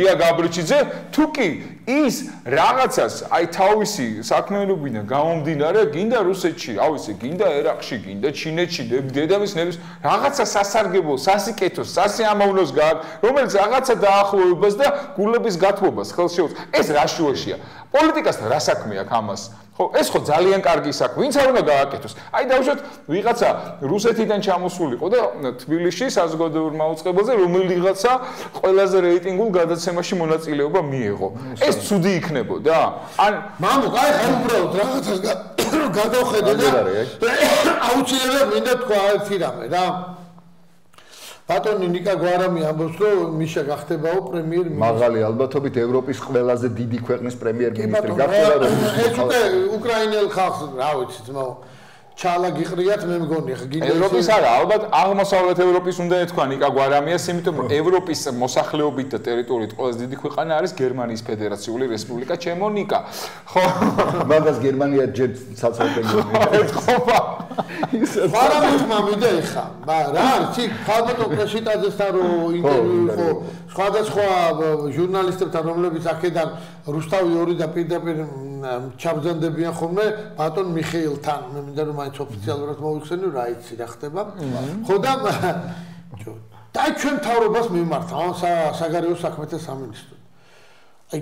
გია გაბრიჩიძე თუ კი ის რაღაცას აი თავისი საქმიანობიდან გამომდინარე გინდა რუსეთში ავისი გინდა ერაყში გინდა ჩინეთში დედამის ნების რაღაცა სასარგებლო სასიკეთოს სასიამოვნოს რომელიც რაღაცა დაახლოებას და გულების გათბობას ხელს შეუწყობს ეს რა შუაშია პოლიტიკასთან რა საქმე აქვს ამას ხო ეს ხო ძალიან კარგი საქმე ვინც არ უნდა გააკეთოს აი დავუშვათ ვიღაცა რუსეთიდან ჩამოსულიყო და თბილისში საზოგადოებრივ მაუწყებელზე რომელიღაცა ყველაზე რეიტინგულ გადაცემაში მონაწილეობა მიიღო ეს ცუდი იქნებოდა ან მამუკ აი ხარ უბრალოდ რაღაცას გადავხედე და აუცილებლად მინდა თქვა ერთი რამე რა ბატონი ნიკა გვარამი ამბობს რომ მიშა გახდებაო პრემიერ-მინისტრი მაღალი ალბათობით ევროპის ყველაზე დიდი ქვეყნის პრემიერ-მინისტრი გახდება რომ ეს უკვე უკრაინელ ხალხს რა ვიცი ძმაო ჩალა გიყრიათ მე მგონი ხა გინდა ევროპის არა ალბათ აღმოსავლეთ ევროპის უნდა ეთქვა ნიკა გვარამიას იმიტომ რომ ევროპის მოსახლეობით და ტერიტორიით ყველაზე დიდი ქვეყანა არის გერმანიის ფედერაციული რესპუბლიკა ჩემო ნიკა ხო მაგას გერმანია ჯერ საცალფეხო ეთქობა ფარამეთმა მიდე ხა რა არის ხალბატონ პრეშიტაძესთან რო ინტერვიუ იყო სხვადასხვა ჟურნალისტებთან რომლებიც აქედან რუსთავი 2 და პირდაპირ ჩაბრძანდებიან ხოლმე ბატონ მიხეილთან მე მინდა რომ მაინც ოფიციალურად მოვიხსენო რა იცი რა ხდება ხო და და ჩვენ თავრობას მიმართა საგარეო საქმეთა სამინისტრო აი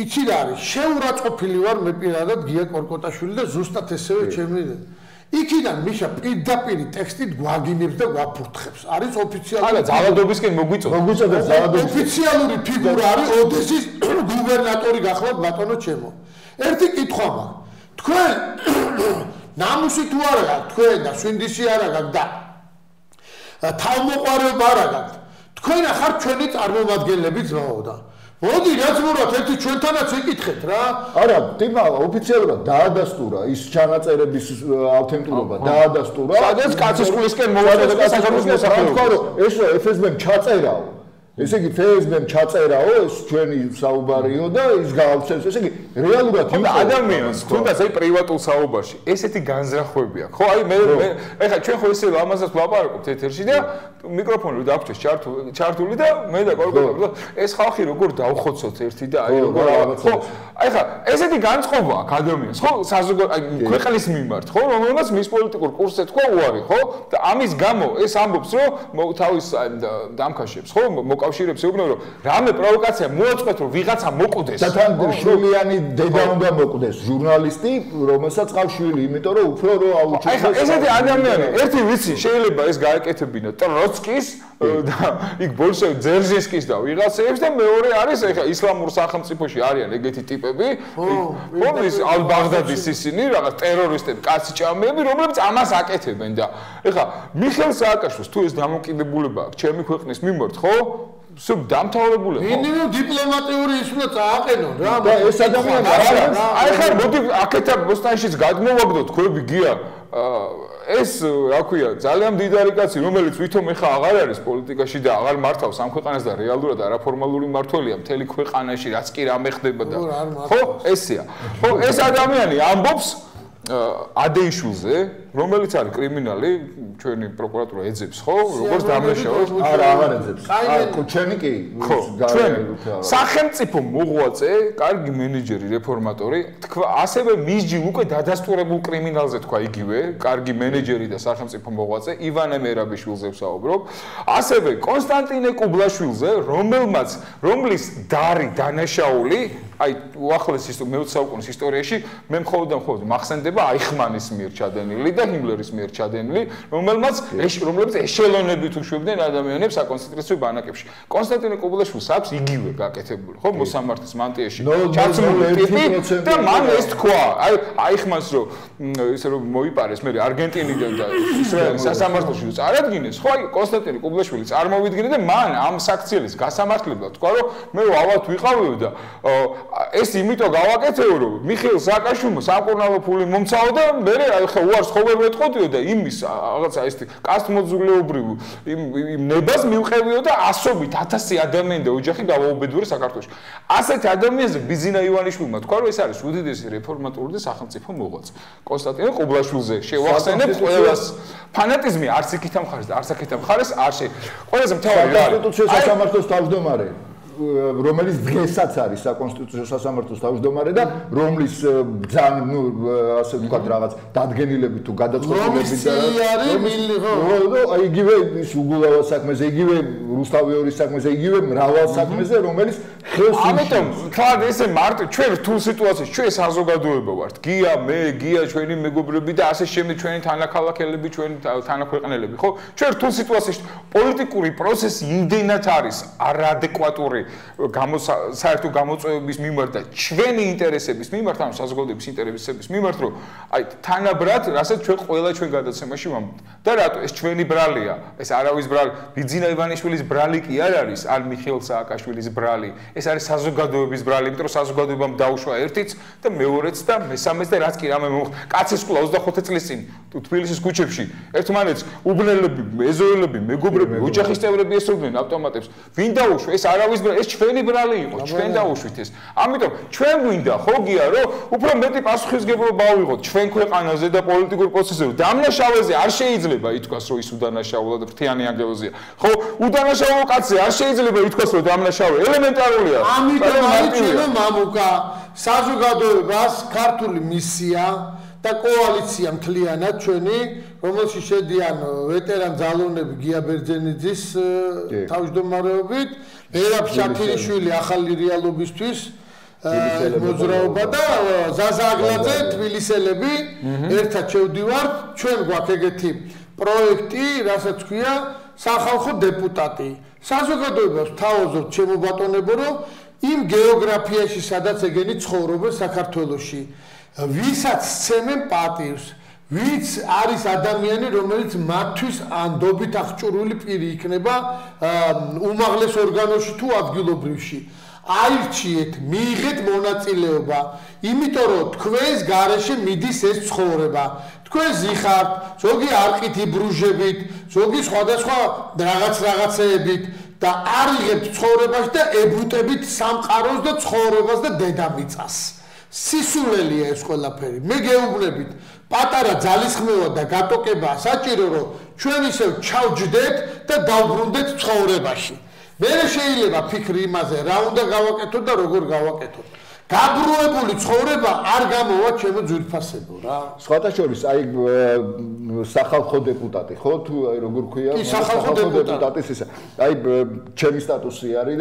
იცი რა არის შეურაცხყოფილი ვარ მე პირადად გია კორკოტაშვილი და ზუსტად ესევე ჩემი იქიდან მიშა პირდაპირ ტექსტით გვაგინებს და გვაფურთხებს არის ოფიციალური არა ძალადობისკენ მოგვიწოდა ოფიციალური ფიგურა არის ოდესის გუბერნატორი გახლავთ ბატონო ჩემო ერთი კითხვა მაქვს თქვენ ნამუსი თუ არა გაქვთ თქვენ და სვინდისი არა გაქვთ და თავმოყარეობა არა გაქვთ თქვენ ახარ ჩვენი წარმომადგენლები ძმაო და მოდი რაც მურათ ერთი ჩვენთანაც ეკითხეთ რა არა თიმა ოფიციალურად დაადასტურა ის ჩანაწერების ავთენტურობა დაადასტურა სადაც კაცის ყვლისკენ მოვაწოდა და საქართველოს მოსახლეობა ეს FSB-მ ჩაწერაო ესე იგი FSB-მ ჩაწერაო ეს ჩვენი საუბარიო და ის გაავრცელეს ესე იგი რეალურად ადამიანს თუნდაც აი პრივატულ საუბარში ესეთი განზრახვები აქვს ხო აი მე ეხლა ჩვენ ხო ესე ამასაც ვლაპარაკობთ ეთერში და მიკროფონი რო დაგჭირს ჩართული და მე და კორკოტა ეს ხალხი როგორ დავხოცოთ ერთი და აი როგორ ხო აი ხა ესეთი განწყობა აქვს ადამიანს ხო საზოგადოებრივ ქვეყნის მიმართ ხო რომელმაც მის პოლიტიკურ კურსს ეთქვა უარი ხო და ამის გამო ეს ამბობს რომ თავის დამქაშებს ხო მოკავშირებს ეუბნება რომ რამე პროვოკაცია მოაწყვეთ რომ ვიღაცა მოკვდეს და თან შვილიანი დედა უნდა მოკვდეს ჟურნალისტი რომელსაც ყავს შვილი იმიტომ რომ უფრო რო აუჩეს აი ხა ესეთი ადამიანი ერთი ვიცი შეიძლება ეს გაეკეთებინა ტროცკის და იქ ბოლშევიკ ძერჟინსკის და ვიღაცებს და მეორე არის ეხა ისლამურ სახელმწიფოში არიან ეგეთი ტიპები ის ალ-ბაღდადის ისინი რაღაც ტერორისტები კაცი ჭამეები რომლებიც ამას აკეთებენ და ეხა მიხეილ სააკაშვილს თუ ეს დამოკიდებულება აქვს ჩემი ქვეყნის მიმართ ხო სულ დამთავრებული ხო მინიმუმ დიპლომატიური ის უნდა წააყენონ რა და ეს ადამიანი აი ხა მოდი აქეთა ბოსტანშიც გადმოვაგდოთ ხვები გია ეს რა ქვია ძალიან მდიდარი კაცი რომელიც ვითომ ეხა აღარ არის პოლიტიკაში და აღარ მართავს ამ ქვეყანას და რეალურად არაფორმალური მმართველია მთელი ქვეყანაში რაც კი რამე ხდება და ხო ესეა ხო ეს ადამიანი ამბობს ადეიშვილზე რომელიც არის კრიმინალი ჩვენი პროკურატურა ეძებს ხო როგორც დამნაშავეს არა აღარ ეძებს ხო ჩვენი კი სახელმწიფო მოღვაწე კარგი მენეჯერი რეფორმატორი თქვა ასევე მისჯილ უკვე დადასტურებულ კრიმინალზე თქვა იგივე კარგი მენეჯერი და სახელმწიფო მოღვაწე ივანე მერაბიშვილზე ვსაუბრობ ასევე კონსტანტინე კუბლაშვილზე რომლის დარი დანაშაული აი უახლეს მე-20 საუკუნის ისტორიაში მე მხოლოდ მახსენდება აიხმანის მიერ ჩადენილი და და ჰიმლერის მიერ ჩადენილი, რომლებიც ეშელონებით უშვებდნენ ადამიანებს საკონსტიტუციო ბანაკებში. კონსტანტინე კობილაშვილს აქვს იგივე გაკეთებული, ხო, მოსამართის მანტიაში ჩაცმული ტიპი და მან ეს თქვა, აი ხმას რომ ისე რომ მოიპარეს მე არგენტინიდან და ისრაელის სასამართლოში წარადგინეს, ხო, აი კონსტანტინე კობილაშვილი წარმოვიდგინე და მან ამ საქციელის გასამართლებლად თქვა რომ მე ალბათ ვიყავიო და ეს იმიტომ გავაკეთეო რომ მიხეილ სააკაშვილმა სამკურნალო ფული მომცაო და მე ხა უარს ხოლმე მეტყოდიო და იმის რაღაცა ეს კასტმოძღლეობრივ იმ ნებას მივყევიო და ასობით 1000 ადამიანი და ოჯახი გავაუბედურე საქართველოში. ასეთ ადამიანზე ბიზინა ივანიშვილმა თქვა რომ ეს არის უდიდესი რეფორმატული და სახელმწიფო მოღვაწე. კონსტანტინე კობილაშვილზე შევახსენებ ყველას ფანატიზმი არც იქით ამხარეს და არც აქეთ ამხარეს არ შე. ყველაზე მთავარი რა არის? კონსტიტუციის სასამართლოს თავმჯდომარე რომელიც დღესაც არის საკონსტიტუციო სასამართლოს თავმჯდომარე და რომლის ძალიან ნუ ასე ვთქვათ რაღაც დადგენილები თუ გადაწყვეტილები და აი იგივე ის უგულავას საქმეზე, იგივე რუსთავიორის საქმეზე, იგივე მრავალ საქმეზე, რომელიც ხელს ამიტომ თქვა ესე მარტო ჩვენ რთულ სიტუაციაში ჩვენ საზოგადოება ვართ. გია, მე, გია, ჩვენი მეგობრები და ასე შემდეგ ჩვენი თანაქალაქელები, ჩვენი თანაქვეყნელები, ხო? ჩვენ რთულ სიტუაციაში პოლიტიკური პროცესი იმდენად არის არაადეკვატური საერთო გამოწვევების მიმართ და ჩვენი ინტერესების მიმართ, ანუ საზოგადოების ინტერესების მიმართ, რომ აი თანაბრად, რასაც ჩვენ ყველა ჩვენ გადაცემაში ვამბობთ. და რატო ეს ჩვენი ბრალია, ეს არავის ბრალი, ბიძინა ივანიშვილის ბრალი კი არ არის, ან მიხეილ სააკაშვილის ბრალი. ეს არის საზოგადოების ბრალი, იმიტომ რომ საზოგადოებამ დაუშვა ერთიც და მეორეც და მესამეც და რაც კი რამე მოხდა. კაცის ყლა 25 წლის წინ თბილისის ქუჩებში ერთმანეთს უბნელები, ეზოელები, მეგობრები, ოჯახის წევრები ესროდნენ ავტომატებს. ვინ დაუშვა? ეს არავის ბრალი, ეს ჩვენი ბრალი იყო, ჩვენ დაუშვით ეს. ამიტომ ჩვენ გვინდა ხო გია რომ უფრო მეტი პასუხისმგებლობა ავიღოთ ჩვენ ქვეყანაზე და პოლიტიკურ პროცესებზე. დამნაშავეზე არ შეიძლება ითქვას რომ ის უდანაშაულა და ფრთიანი ანგელოზია. ხო, უდანაშაულო კაცზე არ შეიძლება ითქვას რომ დამნაშავე ელემენტარულია. ამიტომ არის ჩვენო მამუკა საზოგადოებას ქართული მისია და კოალიცია მთლიანად ჩვენი, რომელშიც შედიან ვეტერან ძალოვნები გია ბერძენიძის თავმჯდომარეობით, მერაბ შაქირიშვილი ახალი რეალობისთვის მოძრაობა და ზაზა აგლაძე თბილისელები ერთად შევდივართ, ჩვენ გვაქვს ეგეთი პროექტი, რასაც ქვია სახალხო დეპუტატი. საზოგადოებას თავაზობთ შემობატონებო რომ იმ გეოგრაფიაში სადაც ეგენი ცხოვრობენ საქართველოში ვისაც სცემენ პატივს ვიც არის ადამიანი რომელიც მათთვის ანდობით აღჭურვილი პირი იქნება უმაღლეს ორგანოში თუ ადგილობრივში აირჩიეთ მიიღეთ მონაწილეობა იმიტომ რომ თქვენს გარეშე მიდის ეს ცხოვრება თქვენ ზიხართ ზოგი არყით იბრუჟებით ზოგი სხვადასხვა რაღაცეებით და არ იღებთ ცხოვრებაში და ებუტებით სამყაროს და ცხოვრებას და დედამიწას. სისულელია ეს ყველაფერი. მე გეუბნებით, პატარა ძალისხმევა და გატოკებაა საჭირო, რომ ჩვენ ისევ ჩავჯდეთ და დავბრუნდეთ ცხოვრებაში. მე შეიძლება ფიქრი იმაზე, რა უნდა გავაკეთოთ და როგორ გავაკეთოთ. გაბრუებული ცხოვრება არ გამოვა ჩემო ძვირფასებო რა. სხვათა შორის აი სახალხო დეპუტატი ხო თუ აი როგორ ქვია სახალხო დეპუტატის ისა აი ჩემი სტატუსი არის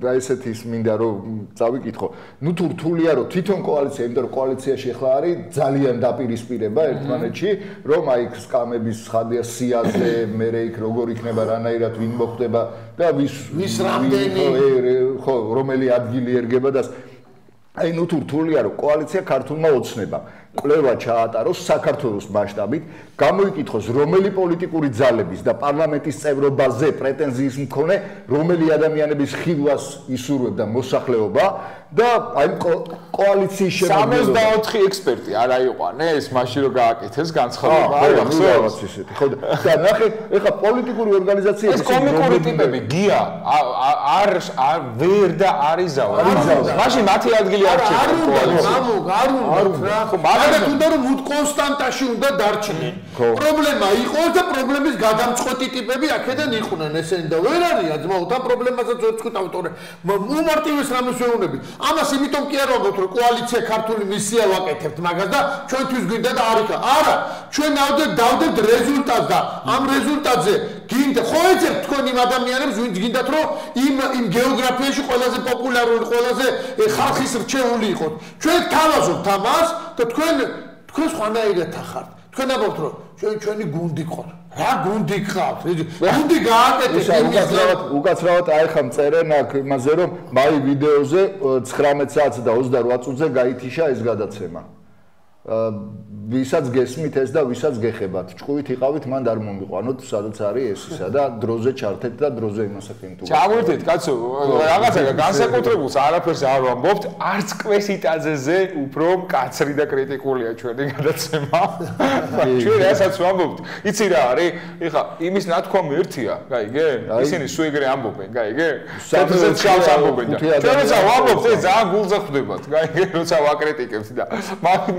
და ესეთი ის მინდა რომ წავიკითხო ნუ თუ რთულია რომ თვითონ კოალიცია იმიტომ რომ კოალიციაში ახლა არის ძალიან დაპირისპირება ერთმანეთში რომ აი სკამების ხადია სიაზე მე იქ როგორ იქნება რანაირად ვინ მოხდება და ვის რამდენი ხო რომელი ადგილი ერგება და აი ნუ თუ რთულია რომ კოალიცია ქართულმა ოცნება კვლევა ჩაატაროს საქართველოს მასშტაბით გამოიკითხოს რომელი პოლიტიკური ძალების და პარლამენტის წევრობაზე პრეტენზიის მქონე რომელი ადამიანების ხილვას ისურვებდა მოსახლეობა და აი კოალიციის შემადგენლობა 64 ექსპერტი არა იყვანეს მაშინ რომ გააკეთეს განცხადება არ გახსოვს ისეთი ხო და ნახე ეხლა პოლიტიკური ორგანიზაციები ეს კომიკური ტიპები გია არ ვერ და არიზავა მაშინ მათი ადგილი არ რჩება არ უნდა მაგრამ უნდა რომ მუდ კონსტანტაში უნდა დარჩნენ. პრობლემა იყოს და პრობლემის გადამწყვეტი ტიპები აქედან იყვნენ ესენი და ვერ არიან ძმაო და პრობლემასაც ვერ წყვით ავტორი. უმარტივეს რამეს ვეუბნები. ამას იმიტომ კი არ ვამბობთ რომ კოალიცია ქართული მისია ვაკეთებთ მაგას და ჩვენთვის გვინდა და არიქა. არა, ჩვენ დავდებთ რეზულტატს და ამ რეზულტატზე გინდა ხო ეძებთ თქვენ იმ ადამიანებს ვინც გინდათ რომ იმ გეოგრაფიაში ყველაზე პოპულარული, ყველაზე ხალხის რჩეული იყოთ. ჩვენ თავაზობთ ამას და თქვენ სხვანაირად ახართ. თქვენ ამბობთ რომ ჩვენი გუნდი ყავთ. რა გუნდი ყავთ? გუნდი გააკეთეთ უკაცრავად აი ხა მწერენ აქ იმაზე რომ მაი ვიდეოზე 19 საათს და 28 წუთზე გაითიშა ეს გადაცემა. ვისაც გესმით ეს და ვისაც გეხებათ. ჭკუით იყავით, მან არ მომიყვანოთ, სადაც არის ეს ისა და დროზე ჩართეთ და დროზე იმასაკენ თუ. ჩაგვერთეთ, კაცო, რაღაცა განსაკუთრებულს არაფერს არ ვამბობთ, არც კვესიტაძეზე უფრო კაცრი და კრიტიკულია ჩვენი გადაცემა. ჩვენ რასაც ვამბობთ, იცი რა არის? ეხა იმის ნათქვამი ერთია, გაიგე? ისინი სულ ეგრე ამბობენ, გაიგე? საერთოდ შავს ამბობენ და ჩვენ როცა ვამბობთ, ეს ძალიან გულზე ხვდებათ, გაიგე? როცა ვაკრიტიკებთ და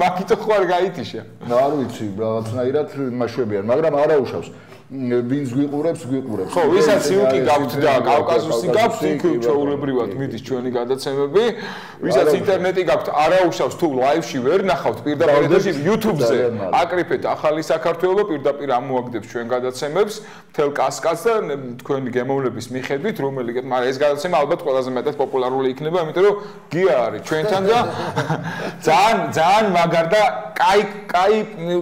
მაგით ხო არ გაითიშა. არ ვიცი, რაღაცნაირად მაშვებიან, მაგრამ არა უშავს. ვინც გვიყურებს. ხო, ვისაც სიუკი გაქვთ და კავკასუსი გაქვთ, იქ ჩვეულებრივად მიდის ჩვენი გადაცემები. ვისაც ინტერნეტი გაქვთ, არა უშავს თუ ლაივში ვერ ნახავთ პირდაპირ ეთერში YouTube-ზე. აკრიფეთ ახალი საქართველო პირდაპირ ამოაგდებს ჩვენ გადაცემებს, მთელ კასკადს და თქვენი გემოვნების მიხედვით, მაგრამ ეს გადაცემა ალბათ ყველაზე მეტად პოპულარული იქნება, იმიტომ რომ გია არის ჩვენთან და ძალიან მაგარ და კაი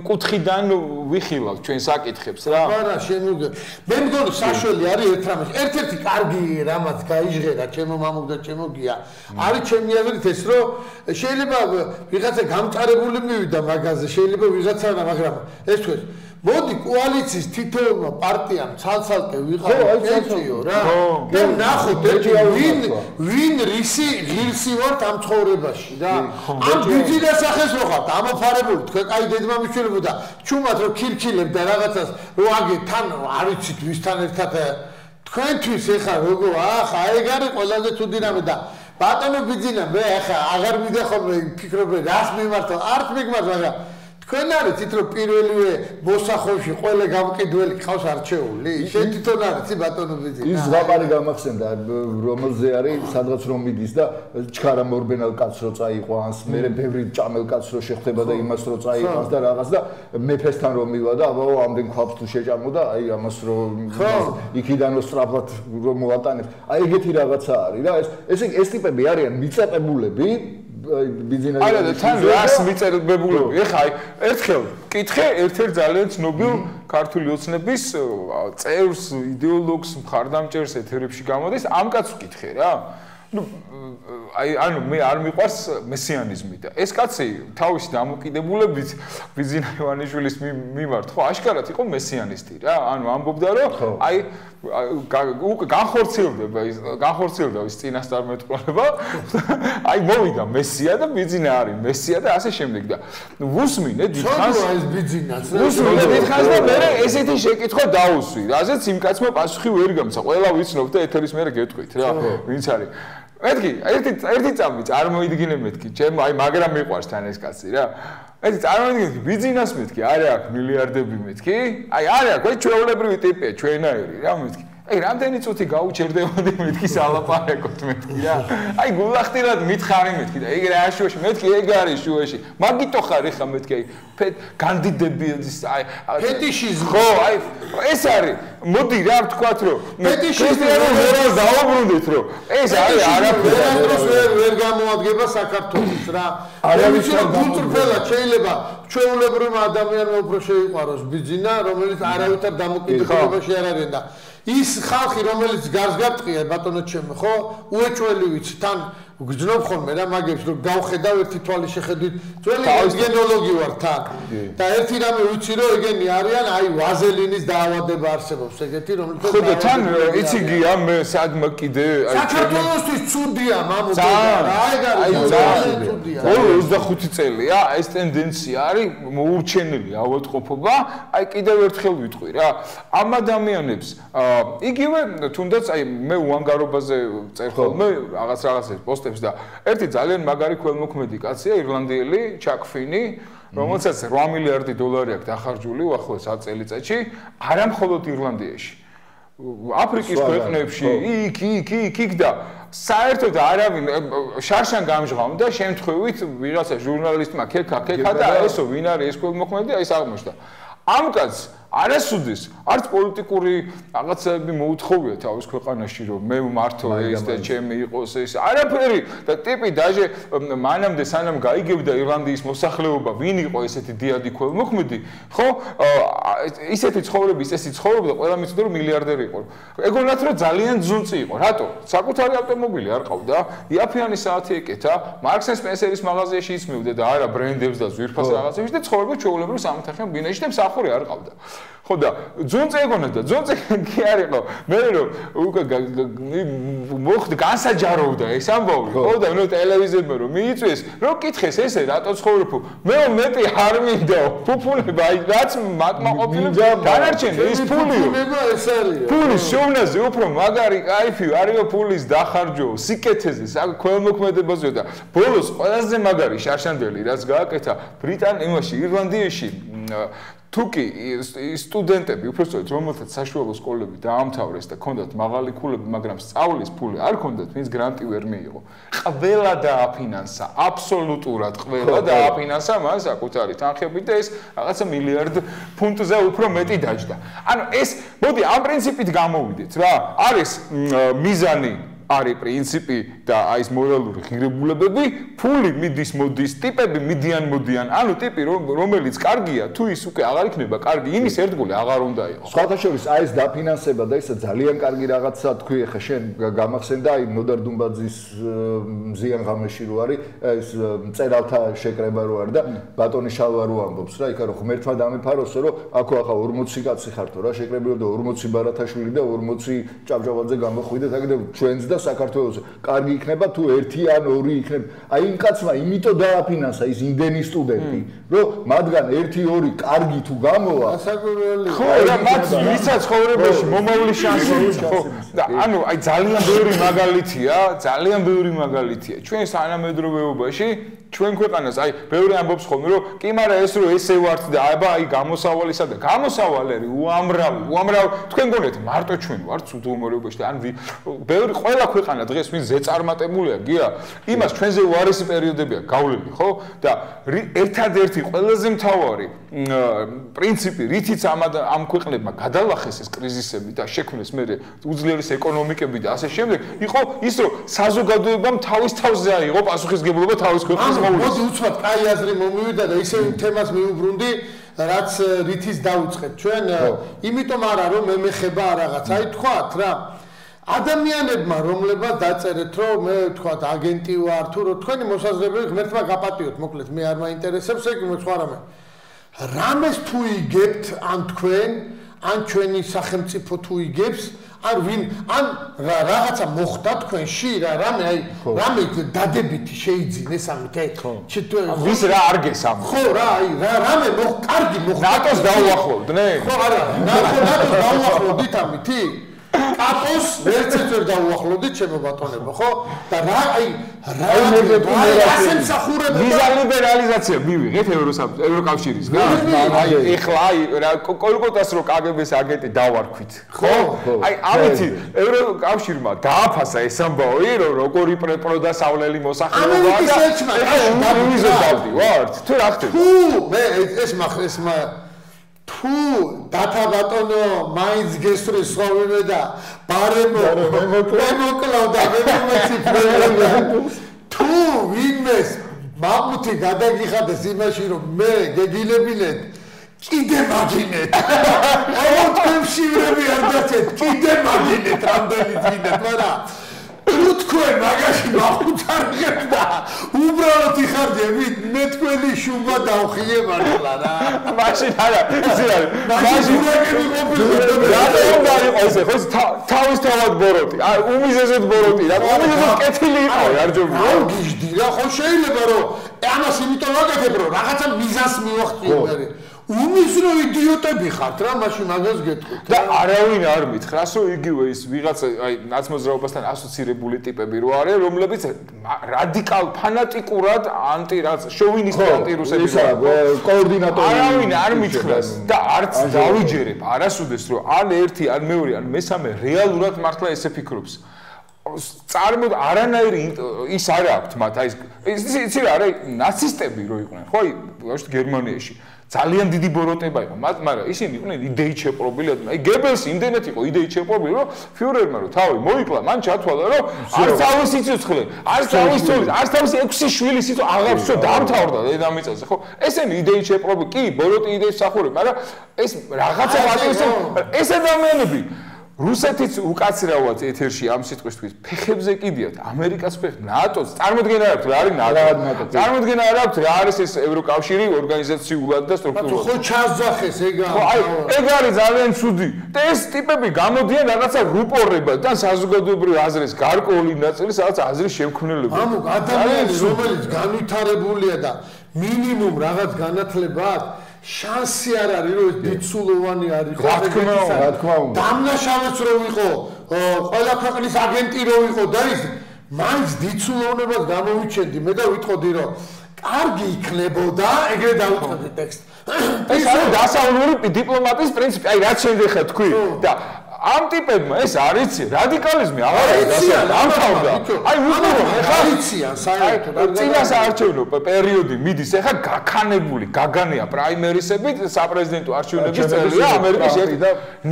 კუთხიდან ვიხილავ ჩვენ საკითხებს რა. მე მგონი საშველი არის ერთ რამეს. ერთ-ერთი კარგი რამაც გაიჟღერა ჩემო მამუკ და ჩემო გია. არის ჩემი აზრით ეს რომ შეიძლება ვიღაცა გამწარებული მივიდა მაგაზე, შეიძლება ვიღაცა არა, მაგრამ ეს თქვენ მოდი კოალიციის თითოეულმა პარტიამ ცალ-ცალკე ვიყავით ეჭიო რა. და ნახოთ ვინ რისი ღირსი ვართ ამ ცხოვრებაში რა. ამ ბიძინას ახეს რო ხართ ამოფარებული თქვენ კაი დედმამიშვილებო და ჩუმად რო ქირქილებ და რაღაცას რო აგე თან არ ვიცით ვისთან ერთად თქვენთვის ეხა როგორ ახლა ეგ არის ყველაზე ცუდი რამე და ბატონო ბიძინა მე ახლა აღარ მიდახო მე ფიქრობ რას მიმართო არც მიგმართ მაგრამ თქვენ არიცით რომ პირველივე მოსახოვში ყველა გამყიდველი ყავს არჩეული? შენ თვითონ არიცი ბატონო ბიძინა? ის ზღაპარი გამახსენდა რომელზე არის სადღაც რომ მიდის და ჩქარა მორბენალ კაცს რო წაიყვანს, მერე ბევრი ჭამელ კაცს რო შეხვდება და იმას რო წაიყვანს და რაღაც და მეფესთან რომ მივა და აბაო ამდენ ქვაბს თუ შეჭამო და აი ამას რო იქიდანო სწრაფად რომ მოატანებს. აი ეგეთი რაღაცა არის რა ეს ტიპები არიან მიწაყებულები ბიზნესი არა და თან რას მიწებებულები ეხა აი ერთხელ კითხე ერთ-ერთ ძალიან ცნობილ ქართული ოცნების წევრს იდეოლოგს მხარდამჭერს ეთერებში გამოდის ამ კაცს ვკითხე რა ნუ ანუ მე არ მიყვარს მესიანიზმი და ეს კაცი თავისი დამოკიდებულებით ბიზინა ივანიშვილის მიმართ ხო აშკარად იყო მესიანისტი რა ანუ ამბობდა რომ აი განხორციელდება ის წინასწარმეტყველება აი მოვიდა მესია და ბიზინა არის მესია და ასე შემდეგ და ვუსმინე დიდხანს ეს ბიზინას ვუსმინე დიდხანს და მე ესეთი შეკითხვა დაუსვი რაზეც იმ კაცმა პასუხი ვერ გამცა ყველა ვიცნობ და ეთერის მერე გეტყვით რა ვინც არის მეთქი ერთი წამი წარმოიდგინე მეთქი ჩემ აი მაგრამ მიყვარს თან ეს კაცი რა ერთი წარმოიდგინე ბიზნეს მეთქი არა აქვს მილიარდები მეთქი აი არა აქვს ჩვეულებრივი ტიპია ჩვენაერი რა მეთქი აი რამდენი წუთი გაუჩერდებოდი მეთქი სალაპარაკოთ მეთქი რა აი გულახდილად მითხარი მეთქი და ეგ რა შუაში მეთქი ეგ არის შუაში მაგიტო ხარ ხა მეთქი აი განდიდებილის აი ფეტიშიზმი ხო აი ეს არის მოდი რა ვთქვათ რომ ფეტიშიზმი ვერ დაუბრუნდით რომ ეს არის არაფერი ვერ გამოადგება საქართველოს რა არავის გულწრფელად შეიძლება ჩვეულებრივ ადამიანმა უფრო შეიყვაროს ბიზინა რომელიც არავითარ დამოკიდებულებაში არ არის და ის ხალხი რომელიც გარს გარტყია ბატონო ჩემო ხო უეჭველი ვიცი თან გძნობ ხოლმე რა მაგებს რომ გავხედავ ერთი თვალის შეხედვით ძველი გენოლოგი ვარ თან და ერთი რამე ვიცი რომ ეგენი არიან აი ვაზელინის დაავადება არსებობს ეგეთი რომელიც ხო და თან იცი გია მე სადმა კიდე აი საქართველოსთვის ცუდია მამო რა ეგ არის ძალიან ცუდია 25 წელია ეს ტენდენცია არის მოურჩენელი ავადმყოფობა აი კიდევ ერთხელ ვიტყვი რა ამ ადამიანებს იგივე თუნდაც აი მე უანგარობაზე წერ ხოლმე რაღაცებს პოსტებს და ერთი ძალიან მაგარი ქველმოქმედი კაცია ირლანდიელი ჩაკ-ფინი რომელსაც 8 მილიარდი დოლარი აქვს დახარჯული უახლოეს 10 წელიწადში არა მხოლოდ ირლანდიაში აფრიკის ქვეყნებში იქ და საერთოდ არავინ შარშან გამჟღავნდა შემთხვევით ვიღაცა ჟურნალისტმა ქექა და ესო ვინ არის ეს ქველმოქმედი აი აღმოჩნდა ამ კაცს არასუდის არც პოლიტიკური რაღაცები მოუთხოვია თავის ქვეყანაში რომ მე მართო ეს და ჩემი იყოს ეს არაფერი და ტიპი დაჟე მანამდე სანამ გაიგებდა ირლანდიის მოსახლეობა ვინ იყო ესეთი დიადი ქველმოქმედი ხო ისეთი ცხოვრების წესი ცხოვრობდა და ყველა მიცოდა რომ მილიარდერი იყო. ეგონათ რომ ძალიან ძუნწი იყო. რატო? საკუთარი ავტომობილი არ ყავდა, იაფიანი საათი ეკეთა, Marks and Spencer-ის მაღაზიაში იცმევდა და არა ბრენდებს და ზვირფას რაღაცებს და ცხოვრობდა ჩვეულებრივ სამოთახიან ბინაში და მსახური არ ყავდა. ხო და ძუნწი ეგონათ და ძუნწი კი არ იყო. მე რომ უკვე მოხდა განსაჯაროვდა ეს ამბავი. ხო და ნუ ტელევიზორმა რომ მიიწვიეს, რომ კითხეს ესე რატო ცხოვრობ? მე მეტი არ მინდა ფუფუნება, აი რაც მაკმაყოფილება დანარჩენი ის ფულიო. ფულის შოვნაზე უფრო მაგარი кайფი არისო ფულის დახარჯო, სიკეთეზე, ქველმოქმედებაზე და ბოლოს ყველაზე მაგარი შარშანდელი რაც გააკეთა იმაში ირლანდიაში თუკი სტუდენტები უბრალოდ რომელთაც საშუალო სკოლები დაამთავრეს და ჰქონდათ მაღალი ქულები, მაგრამ სწავლის ფული არ ჰქონდათ, ვინც გრანტი ვერ მიიღო. ყველა დააფინანსა, აბსოლუტურად ყველა დააფინანსა მას საკუთარი თანხებით და ეს რაღაცა მილიარდ ფუნტზე უფრო მეტი დაჯდა. ანუ ეს მოდი ამ პრინციპით გამოვიდეთ რა. არის მიზანი არის პრინციპი და აი ეს მორალური ღირებულებები, ფული მიდის მოდის, ტიპები მიდიან მოდიან. ანუ ტიპი რომელიც კარგია, თუ ის უკვე აღარ იქნება კარგი, იმის ერთგული აღარ უნდა იყოს. სხვათა შორის აი ეს დაფინანსება და ისა ძალიან კარგი რაღაცა თქვი ხა შენ გამახსენდა აი ნოდარ დუმბაძის მზიან ღამეში რო არის ეს მწერალთა შეკრება რო არის და ბატონი შალვა რო ამბობს რა, იქა რომ ღმერთმა დამეფაროსო რომ აქო ახლა 40 კაცი ხართო რა, შეკრებიო და 40 ბარათაშვილი და 40 ჭავჭავაძე გამოხვიდეთ აქ და ჩვენც და საქართველოს კარგი იქნება თუ ერთი ან ორი იქნება. აი იმ კაცმა იმიტომ დააფინანსა ის იმდენი სტუდენტი, რომ მათგან ერთი ორი კარგი თუ გამოვა, ასაკურველი. ხო, და მათ ვისაც ცხოვრებაში მომავლის შანსი ხო. და ანუ აი ძალიან ბევრი მაგალითია. ჩვენ თანამედროვეობაში ჩვენ ქვეყანას აი ბევრი ამბობს ხოლმე რომ კი მაგრამ ეს რომ ესე ვართ და აი გამოსავალისა და გამოსავალი უამრავი თქვენ გონეთ მარტო ჩვენ ვართ უდომორებაში და ან ბევრი ყველა ქვეყანა დღეს ვინ ზეწარმატებულია გია იმას ჩვენზე უარესი პერიოდებია გავლილი ხო და ერთადერთი ყველაზე მთავარი პრინციპი რითიც ამ ქვეყნებმა გადალახეს ეს კრიზისები და შექმნეს მე უძლიერეს ეკონომიკები და ასე შემდეგ იყო ის რომ საზოგადოებამ თავის თავზე აიღო პასუხისგებლობა თავის ქვეყნის მოდი უცბად კაი აზრი მომივიდა და ისე თემას მიუბრუნდი რაც რითიც დავიწყეთ ჩვენ იმიტომ არა რომ მე მეხება რაღაცა აი თქვათ რა ადამიანებმა რომლებსაც დაწერეთ რომ მე თქვათ აგენტი ვარ თუ რომ თქვენი მოსაზრებები ღმერთმა გაპატიოთ მოკლედ მე არ მაინტერესებს ეგ სხვა რამე რამეს თუ იგებთ ან თქვენ ან ჩვენი სახელმწიფო თუ იგებს ან ვინ ან რაღაცა მოხდა თქვენში რა რამე აი რამე დადებითი შეიძინეს ამით ვის რა არ გესამ ხო რა აი რამე კარგი მოხდა ნატოს დაუახლოვდნენ ხო არა ნატოს დაუახლოვდით ამითი კაპოს ვერცერთ ვერ დაუახლოვდით ჩემო ბატონებო ხო და რა აი ასე მსახურებდა ვიზა ლიბერალიზაცია მივიღეთ ევროკავშირისგან აი ეხლა აი რა კოლკოტას რო კგბ-ს აგენტი დავარქვით ხო აი ამითი ევროკავშირმა დააფასა ეს ამბავი რომ როგორი პროდასავლელი მოსახლეობაა და ეხლა უმიზოდ დავდივართ თუ რა ხდება თუ მე ეს თუ დათა ბატონო მაინც გესწრის ხოლმე და ბარემო მოკლა და მე თუ ვინმეს მამუთი გადაგიხადეს იმაში რომ მე გეგილებინეთ კიდე მაგინეთ აუ თქვენშივრები არ დაცეთ კიდე მაგინეთ რამდენი ძინეთ მაგრამ თუ თქვენ მაგაში მახუცარგებ და უბრალოდ იხარჯებით მე თქვენი შუბა დავხიე მართლა რა მაშინ არა იცი რა მაშინ რატომ არ იყო ესე ხო თავის თავად ბოროტი აი უმიზესოდ ბოროტი რა უმიზესოდ კეთილი იყო არჯობი რა გიждდი რა ხო შეიძლება რომ ამას იმიტომ ვაკეთებ რომ რაღაცა მიზანს მივახციო მე უმისრო იდიოტები ხართ რა მაშინ მაგას გეტყვით და არავინ არ მითხრას რომ იგივე ის ვიღაცა აი ნაცმოძრაობასთან ასოცირებული ტიპები რო არიან რომლებიც რადიკალ ფანატიკურად ანტი რაც შოვინისტი ანტირუსები კოორდინატორი არავინ არ მითხრას და არც დავიჯერებ არასოდეს რომ ან ერთი ან მეორე ან მესამე რეალურად მართლა ესე ფიქრობს წარმოდ არანაირი ის არ აქვს მათ აი იცი რა არა ნაცისტები რო იყვნენ ხო აი ბავშვი გერმანიაში ძალიან დიდი ბოროტება იყო, მაგრამ ისინი იყვნენ იდეით შეპყრობილი. აი გებელსი იმდენად იყო იდეით შეპყრობილი, რომ ფიურერმა რომ თავი მოიკლა, მან ჩათვალა, რომ არც თავის სიცოცხლე, არც თავის ცოლის, არც თავის 6 შვილის სიცოცხლე აღარ შეო დაამთავრდა დედამიწაზე, ხო? ესენი იდეით შეპყრობილი, კი, ბოროტი იდეის მსახურები, მაგრამ ეს რაღაცა ეს ადამიანები რუსეთიც უკაცრავად ეთერში ამ სიტყვისთვის ფეხებზე კიდიათ ამერიკას ფეხ ნატოს წარმოდგენა აქვს რა არის ნატო წარმოდგენა არ აქვს რა არის ეს ევროკავშირი ორგანიზაციულად და სტრუქტურულად ხო ჩაზახეს ეგ არის ძალიან ცუდი და ეს ტიპები გამოდიან რაღაცა რუპორებად და საზოგადოებრივ აზრის გარკვეული ნაწილი სადაც აზრის შემქმნელობა ამო ადამიანი რომელიც განვითარებულია და მინიმუმ რაღაც განათლება აქვს შანსი არ არის რომ დიცულოვანი არ იყოს რა თქმა უნდა დამნაშავეც რო ვიყო ყველა ქვეყნის აგენტი რო ვიყო და ის მაინც დიცულოვნებას გამოვიჩენდი მე და ვიტყოდი რომ კარგი იქნებოდა ეგრე დავუწყებდი ტექსტს ეს არის დასავლური დიპლომატიის პრინციპი აი რაც შემდეგ ხა თქვი და ამ ტიპებმა ეს არიცი რადიკალიზმი აღარ არის დამთავრდა აი უყურო ეხლა არიციან საერთოდ წინასაარჩევნო პერიოდი მიდის ეხლა გაქანებული გაგანია პრაიმერისებით საპრეზიდენტო არჩევნების წელია ამერიკის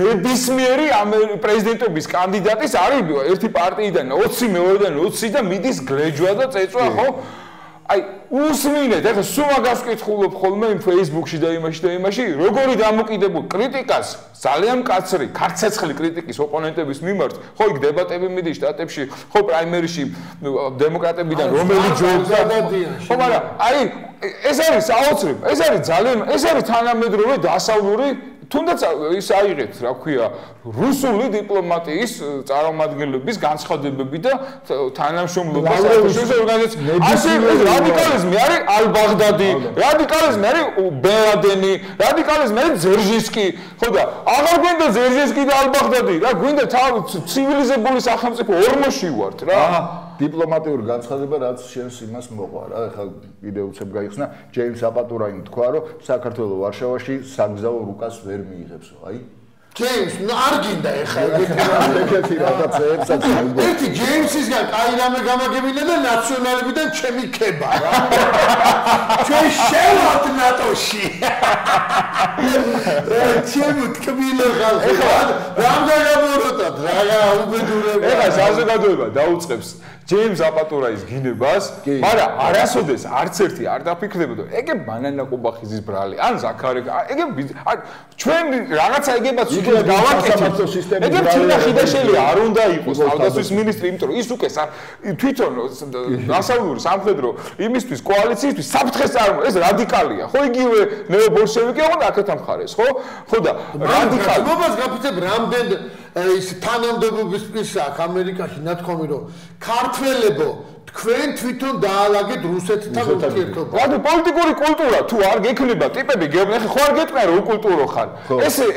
ნებისმიერი პრეზიდენტობის კანდიდატის არის ერთი პარტიიდან 20 მეორედან 20 და მიდის გლეჯვა და წეწვა ხო აი უსმინეთ ეხლა სულ მაგას ვკითხულობ ხოლმე იმ Facebook-ში და იმაში როგორი დამოკიდებულ კრიტიკას ძალიან მკაცრი ქარცეცხლი კრიტიკის ოპონენტების მიმართ ხო იქ დებატები მიდის შტატებში ხო პრაიმერიში დემოკრატებიდან რომელი ჯობს ხო მაგრამ აი ეს არის საოცრება ეს არის ძალიან ეს არის თანამედროვე დასავლური თუნდაც ის აიღეთ რა ქვია რუსული დიპლომატიის წარმომადგენლების განცხადებები და თანამშრომლობა საერთაშორისო ორგანიზაციებში რადიკალიზმი არის ალ-ბაღდადი რადიკალიზმი არის ბენ-ლადენი რადიკალიზმი არის ზერჟინსკი ხო და აღარ გვინდა ზერჟინსკი და ალ-ბაღდადი რა გვინდა ცივილიზებული სახელმწიფო ორმოში ვართ რა დიპლომატიური განცხადება რაც შენს იმას მოყვა რა ეხლა კიდე უცებ გაიხსნა ჯეიმს აპატურაიმ თქვა რომ საქართველოს ვარშავაში საგზაო რუკას ვერ მიიღებსო აი ჯეიმს არ გინდა ეხლა ეგეთი რაღაცებსაც ერთი ჯეიმსისგან კაი რამე გამაგებინა და ნაციონალებიდან ჩემი ქება რა ჩვენ შევართ ნატოში ჩემი თქმილო ხალხი ეხლა რამდენი გამოროტად რა უბედურება ეხლა საზოგადოება დაუწყებს ჯეიმს აპატურაის გინებას, მაგრამ არასოდეს არც ერთი არ დაფიქრდებოდა. ეგე ბანანა ყუბახიძის ბრალი, ან ზაქარე, ეგე ჩვენ რაღაცა ეგებაც უკვე გავაკეთეთ. ეგე თინა ხიდაშელი არ უნდა იყოს თავდაცვის მინისტრი, იმიტომ რომ ის უკვე თვითონ დასავლური სამხედრო იმისთვის კოალიციისთვის საფრთხეს წარმოადგენს, ეს რადიკალია. ხო იგივე ნეობოლშევიკია უნდა აქეთ ამხარეს, ხო? ხო და რადიკალი. მობას გაფიცებ რამდენი ის თანამდებობის პირს აქვს ამერიკაში ნათქვამი რომ ქართველებო თქვენ თვითონ დაალაგეთ რუსეთთან ურთიერთობა. რადგან პოლიტიკური კულტურა თუ არ გექნება ტიპები გეუბნები ხო არ გეტყვია რომ უკულტურო ხარ.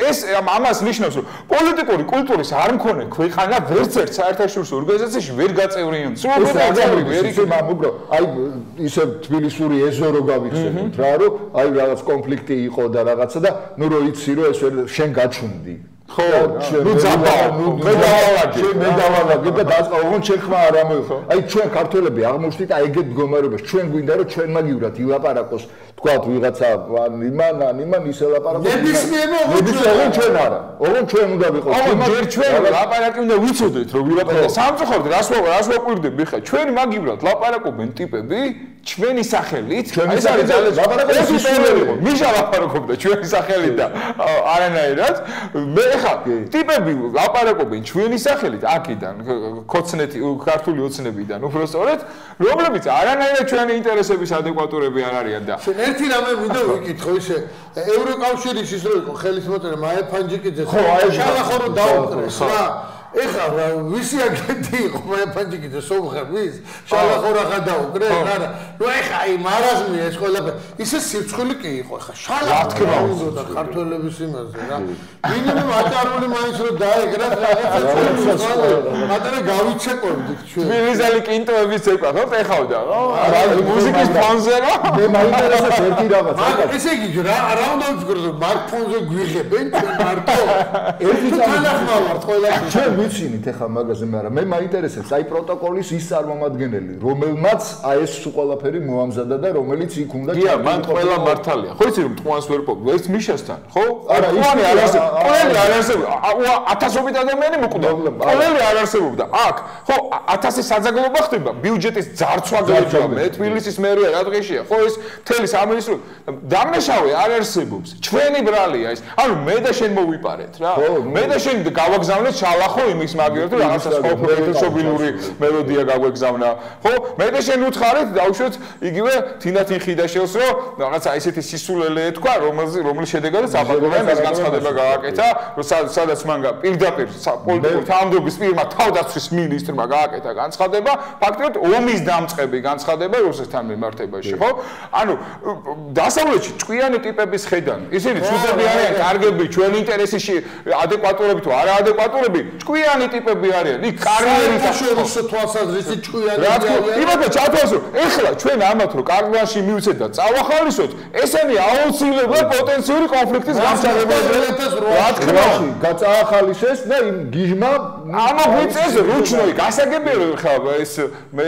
ეს ამას ნიშნავს რომ პოლიტიკური კულტურის არ მქონე ქვეყანა ვერც ერთ საერთაშორისო ორგანიზაციაში ვერ გაწევრიანდა. სულ ვერ იქნება უბრალოდ აი ისე თბილისური ეზო რო გავიხსენოთ რა რომ აი რაღაც კონფლიქტი იყო და რაღაცა და ნუ რო იცი რომ ეს შენ გაჩუნდი. ხო, ნუ ძაბაო, მე დავალაგე და დაწყავონ ჩვენ ხმა არ ამოიღო. აი ჩვენ ქართველები აღმოჩნდით აი ეგეთ მდგომარეობას. ჩვენ გვინდა რომ ჩვენ მაგივრად ილაპარაკოს, თქვათ ვიღაცა იმან ისელაპარაკოს. ნებისმიერ ჩვენ არა. ოღონ ჩვენ უნდა ვიყოს. ჯერ ჩვენ ლაპარაკი უნდა ვიცოდეთ რომ ვილაპარაკოთ. სამწუხაროდ რას ვაკვირდები ხა? ჩვენ მაგივრად ლაპარაკობენ ტიპები ჩვენი სახელით. ეს არის ლაპარაკობენ მიშა ლაპარაკობდა ჩვენი სახელით და არანაირად. მე ხა ტიპები ლაპარაკობენ ჩვენი სახელით აქედან ქოცნეთი ქართული ოცნებიდან უბრალოდ რომლებიც არანაირად ჩვენი ინტერესების ადეკვატურები არ არიან და ერთი რამე მინდა ვიკითხო ისე ევროკავშირის ის რო იყო ხელისმოწერა მაია ფანჯიკიძე ხო აი შალახორო დაუკრეს რა ეხლა ვისი აგენტი იყო მაია ფანჯიკიძე სომხების შალახორა ხა დაუკრეს არა ნუ ეხლა აი მარაზმი ეს ყველაფერი ისე სირცხული კი იყო ეხლა შალახორა უნდა ქართველების იმაზე რა მინიმუმ ატარული მაინც რო დაეგრა რაღაცა მატარა გავიცეკვებდი ჩვენ თბილისელი კინტოების ცეკვა ხო ეხავდა რა მუსიკის ფონზე რა მე მაინტერესებს ერთი რაღაც ესე იგი რა უნდა ვფიქრო მარკ ფონზე გვიღებენ ჩვენ მარტო ერთი თანახმავართ ყველა ჩვენ ვიცინით ახლა მაგაზე, მაგრამ მე მაინტერესებს აი პროტოკოლის ის წარმომადგენელი, რომელმაც აი ეს ყველაფერი მოამზადა და რომელიც იქ უნდა გია, მან ყველა მართალია. ხო იცი რომ ტყუანს ვერ ყოფ, ერთ მიშასთან, ხო? არა, ტყუანი არ არსებობს. ყველი არ არსებობს. ათასობით ადამიანი მოკვდა. ყველი არ არსებობდა. აქ, ხო, 1000 საძაგლობა ხდება, ბიუჯეტის ძარცვა გაიწვა, მე თბილისის მერია რა დღეშია, ხო ეს მთელი სამინისტრო დამნაშავე არ არსებობს. ჩვენი ბრალია ეს. ანუ მე და შენ მოვიპარეთ რა. მე და შენ გავაგზავნეთ შალახო იმის მაგივრად რომ რაღაცა სპორტული მელოდია გაგვეგზავნა. ხო? მე და შენ უთხარით დავუშვეთ იგივე თინათინ ხიდაშელს რომ რაღაცა ისეთი სისულელე ეთქვა, რომლის შედეგადაც აბაგორამ ეს განცხადება გააკეთა, რომ სადაც მან პირდაპირ პოლიტიკური თანამდებობის პირმა თავდაცვის მინისტრმა გააკეთა განცხადება, ფაქტობრივად ომის დამწყები განცხადება რუსეთთან მიმართებაში, ხო? ანუ დასავლეთში ჭკვიანი ტიპების ხედან, ისინი ცუდები არიან, კარგები, ჩვენ ინტერესში ადეკვატურები თუ არა ადეკვატურები, ჭკვიანი ტიპები არიან. იქ კარიერით შორისო თვალსაზრისით ჭკვიანი არიან. იმათო ჩათვალსო, ეხლა ჩვენ ამათ რომ კარგლანში მივცეთ და წავახალისოთ, ესენი აუცილებლად პოტენციური კონფლიქტის გამჭარებელია. რა თქმა უნდა, გაწაახალისეს და იმ გიჟმა ამოგვიწეს რუჩნოი, გასაგებია რომ ხა ეს მე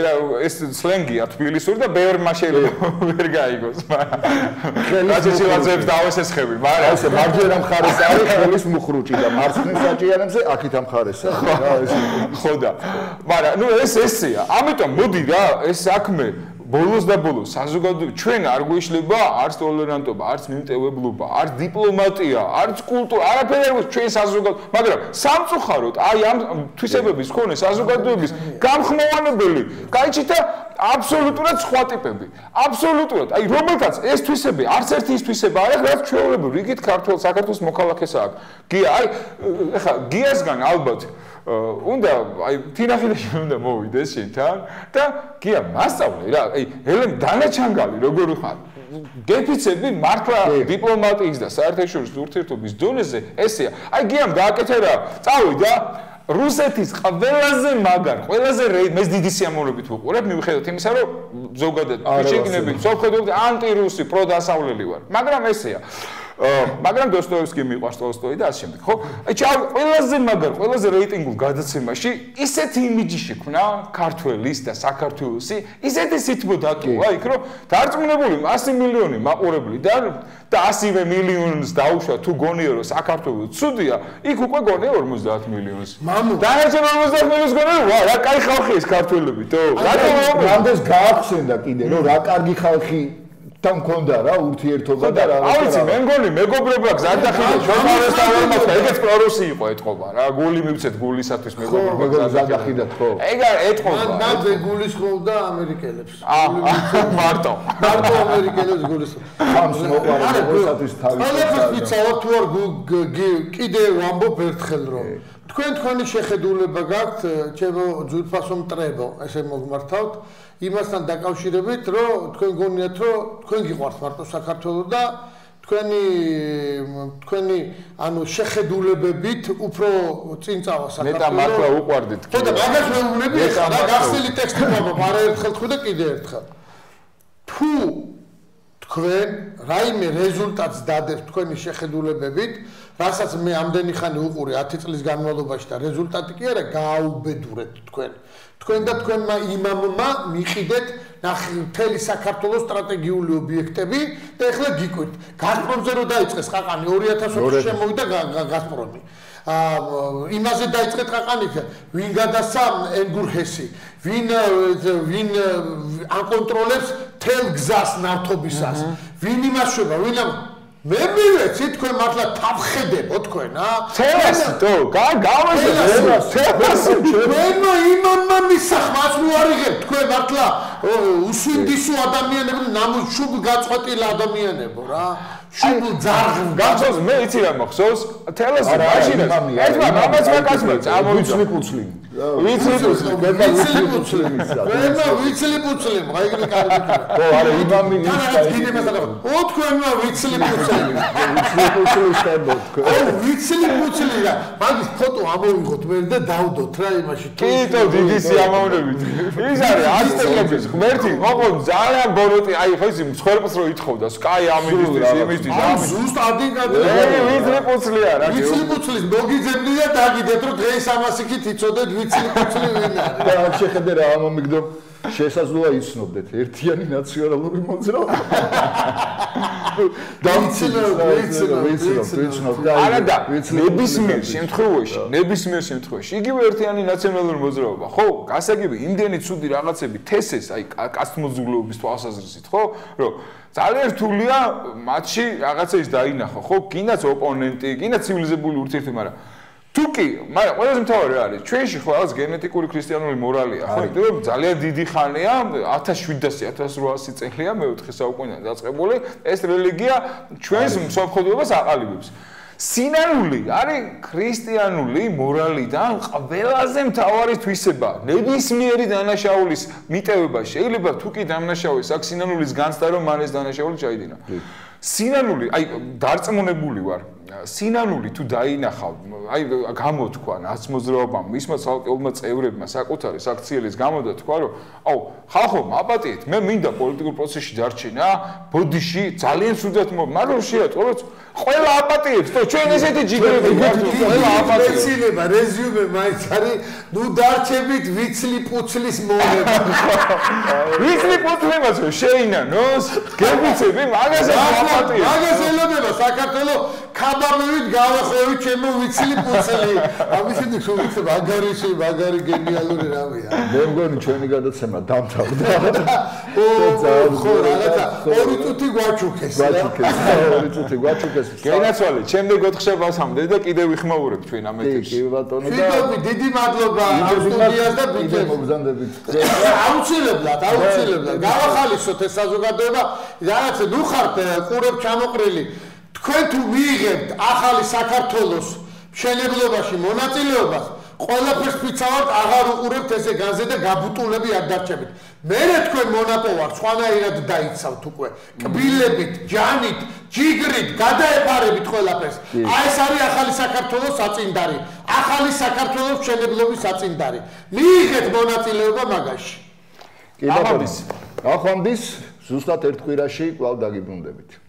ეს სლენგია თბილისური და ბევრმა შეიძლება ვერ გაიგოს, მაგრამ ხელისმოწმეებს დავესესხები, მაგრამ ესე მარჯვენა მხარეს არის ხელის მუხრუჭი და მარცხნივ საჭიანებზე აქით ამ მხარესა რა ეს ხო და მაგრამ ნუ ეს ესეა, ამიტომ მოდი რა ეს საქმე ბოლოს და ბოლოს საზოგადოება ჩვენ არ გვიშლება არც ტოლერანტობა, არც მიმტევებლობა, არც დიპლომატია, არც კულტურა, არაფერი არ გვაქვს ჩვენ საზოგადოება, მაგრამ სამწუხაროდ აი ამ თვისებების მქონე საზოგადოების გამხმოვანებელი გაიჩითა აბსოლუტურად სხვა ტიპები. აბსოლუტურად. აი რომელთაც ეს თვისები, არც ერთი ის თვისება არ აქვს, რაც ჩვეულებრივ რიგით ქართულ საქართველოს მოქალაქეს აქვს. გია, აი ეხლა გიასგან ალბათ უნდა აი თინახილაში უნდა მოვიდეს შენთან და გია მასწავლე რა აი ელემ დანაჩანგალი როგორ ხარ გეფიცები მართლა დიპლომატიის და საერთაშორისო ურთიერთობის დონეზე ესეა აი გიამ გააკეთა რა წავიდა რუსეთის ყველაზე მაგარ ყველაზე მე დიდი სიამოვნებით ვუყურებ მიუხედავად იმისა რომ ზოგადად შეგნები სოფხედობთ ანტირუსი პროდასავლელი ვარ მაგრამ ესეა მაგრამ დოსტოევსკი მიყვარს ტოლსტოი და ასე შემდეგ ხო აი ჩავ ყველაზე მაგარ ყველაზე რეიტინგულ გადაცემაში ისეთი იმიჯი შექმნა ქართველის და საქართველოსი ისეთი სითბო დატოვა იქ რომ დარწმუნებული 100 მილიონი მაყურებელი და 100 მილიონს დაუშვა თუ გონიო რომ საქართველოს ცუდია იქ უკვე გონიო 50 მილიონს დანარჩენ 50 მილიონს გონიო ვა რა კაი ხალხი ეს ქართველები თო რატომ რამდენს გაახსენდა კიდე რომ რა კარგი ხალხი თან მქონდა რა ურთიერთობა და რა ავიცი მე მგონი მეგობრობა გზად დახიდა შოხარეს დავამოხდა ეგეც პრორუსი იყო ეთყობა რა გული მივცეთ გულისათვის მეგობრობა გზად დახიდა ხო ეგ ეთყობა მან გულისხმობდა ამერიკელებს მარტო ამერიკელებს გულისხმობდა ხამს მოყარა გულისათვის თავის ყველაფერს ვიცავ თუ არ კიდე ვამბობ ერთხელ რომ თქვენი შეხედულება გაქვთ ჩემო ძვირფასო მტრებო ესე მოგმართავთ იმასთან დაკავშირებით რომ თქვენ გონიათ რომ თქვენ გიყვართ მარტო საქართველო და თქვენი ანუ შეხედულებებით უფრო წინ წავა საქართველო მე და მართლა უყვარდით ხო და მაგას მეუბნები რა გახსნილი ტექსტი მოგა არაერთხელ თქვი და კიდე ერთხელ თუ თქვენ რაიმე რეზულტატს დადებთ თქვენი შეხედულებებით რასაც მე ამდენი ხანი უყურე 10 წლის განმავლობაში და რეზულტატი კი არა გააუბედურეთ თქვენ და თქვენმა იმამმა მიყიდეთ მთელი საქართველოს სტრატეგიული ობიექტები და ეხლა გიკვირთ გაზპრომზე რო დაიწყეს ყაყანი 2020 შემოვიდა გაზპრომი იმაზე დაიწყეთ ყაყანი ვინ გადასცა ენგურჰესი ვინ აკონტროლებს თელ გზას ნავთობისას ვინ იმაშვება ვინ მე მივეცი თქვენ მართლა თავხედებო თქვენ თელას თო თელას ჩვენო იმამმა მისახმას მოარიღებ თქვენ მართლა უსვიდისო ადამიანები ნამუშუბ გაწყვეტილ ადამიანებო რა შუბ ძარღ გახსოვს მე იცი რა მოხსოვს თელას მაშინ ერთმა მამაც მაკაცმა წამოვიდა პუცლი ვიცლი პუცლი, მაგარი კარგი. ხო, არა, იმამი ოთქვენმა ვიცლი პუცლი. ვიცლი პუცლი და მაგის ფოტო ამოვიღოთ მე და დავდოთ რა იმაში. კიტო დიდი სიამოვნებით. ის არის აზტეკების ღმერთი, მოყოლ ძალიან ბოროტი, აი ხო ის მსხვერპლს რო ითხოვდა, სკაი ამისთვის, იმისთვის. ზუსტ ადინკადე. ვიცლი პუცლია რა. ვიცლი პუცლის მოგიძებდი და დაგიდეთ რომ დღეს ამას იქით იცოდეთ ვიცლი პუცლი ვინ არის. და შეხედე რა ამომიგდო შესაძლოა იცნობდეთ ერთიანი ნაციონალური მოძრაობა. არა და ნებისმიერ შემთხვევაში იგივე ერთიანი ნაციონალური მოძრაობა ხო გასაგები იმდენი ცუდი რაღაცები თესეს აი კასტმოძღვრების თვალსაზრისით ხო რომ ძალიან რთულია მათში რაღაცა ის დაინახო ხო გინდაც ოპონენტი გინდაც ცივილიზებული ურთიერთობა მაგრამ თუკი მაგრამ ყველაზე მთავარი არის ჩვენში ხო რაღაც გენეტიკური ქრისტიანული მორალია ხო იმიტომ რომ ძალიან დიდი ხანია 1700-1800 წელია მე-4 საუკუნიდან დაწყებული ეს რელიგია ჩვენს მსოფლმხედველობას აყალიბებს სინანული არის ქრისტიანული მორალიდან ყველაზე მთავარი თვისება ნებისმიერი დანაშაულის მიტევება შეიძლება თუკი დანაშაულის აქ სინანულის განცდა რომ მან ეს დანაშაული ჩაიდინა სინანული აი დარწმუნებული ვარ სინანული თუ დაინახავ აი გამოთქვა ნაცმოძრაობამ მისმა ცალკეულმა წევრებმა საკუთარი საქციელის გამოდა თქვა რომ აუ ხალხო აპატიეთ მე მინდა პოლიტიკურ პროცესში დარჩენა ბოდიში ძალიან სუდად მაგრამ შეატყო რომ ყველა აპატიებს თო ჩვენ ესეთი ჯიგრები გვაქვს ყველა აპატიებს ეცილება რეზიუმე მაინც არის ნუ დარჩებით ვიცლი პუცლის მონება ვიცლი პუცლებას შეინანოს გებიცები მაგას აპატიებს მაგას ელოდება საქართველოს ქაბაბივით გავახოვით ჩემო ვიცლი პუცლი ამისინი სულ ვიცი მაგარი გენიალური რამეა მე მგონი ჩვენი გადაცემა დამთავრდა ხო რაღაცა 2 წუთი გვაჩუქეს გენაცვალე ჩემდე გოთხშებასამდე და კიდე ვიხმაურებ ჩვენ ამ ეთერში კი ბატონო და დიდი მადლობა ამ სტუდიას და ბიჭებს მოგზანდებით აუცილებლად გავახალისოთ ეს საზოგადოება რაღაცა ნუ ხართ ყურებ ჩამოყრილი თქვენ თუ მიიღებთ ახალი საქართველოს მშენებლობაში მონაწილეობას ყველაფერს ფიცავთ აღარ უყურებთ ესე განზე და გაბუტულები არ დარჩებით მერე თქვენ მონაპოვარ სხვანაირად დაიცავთ უკვე კბილებით ჯანით ჯიგრით გადაეფარებით ყველაფერს აი ეს არის ახალი საქართველოს საწინდარი ახალი საქართველოს მშენებლობის საწინდარი მიიღეთ მონაწილეობა მაგაში კი ბატონო ახონდის ზუსტად ერთ კვირაში კვლავ დაგიბრუნდებით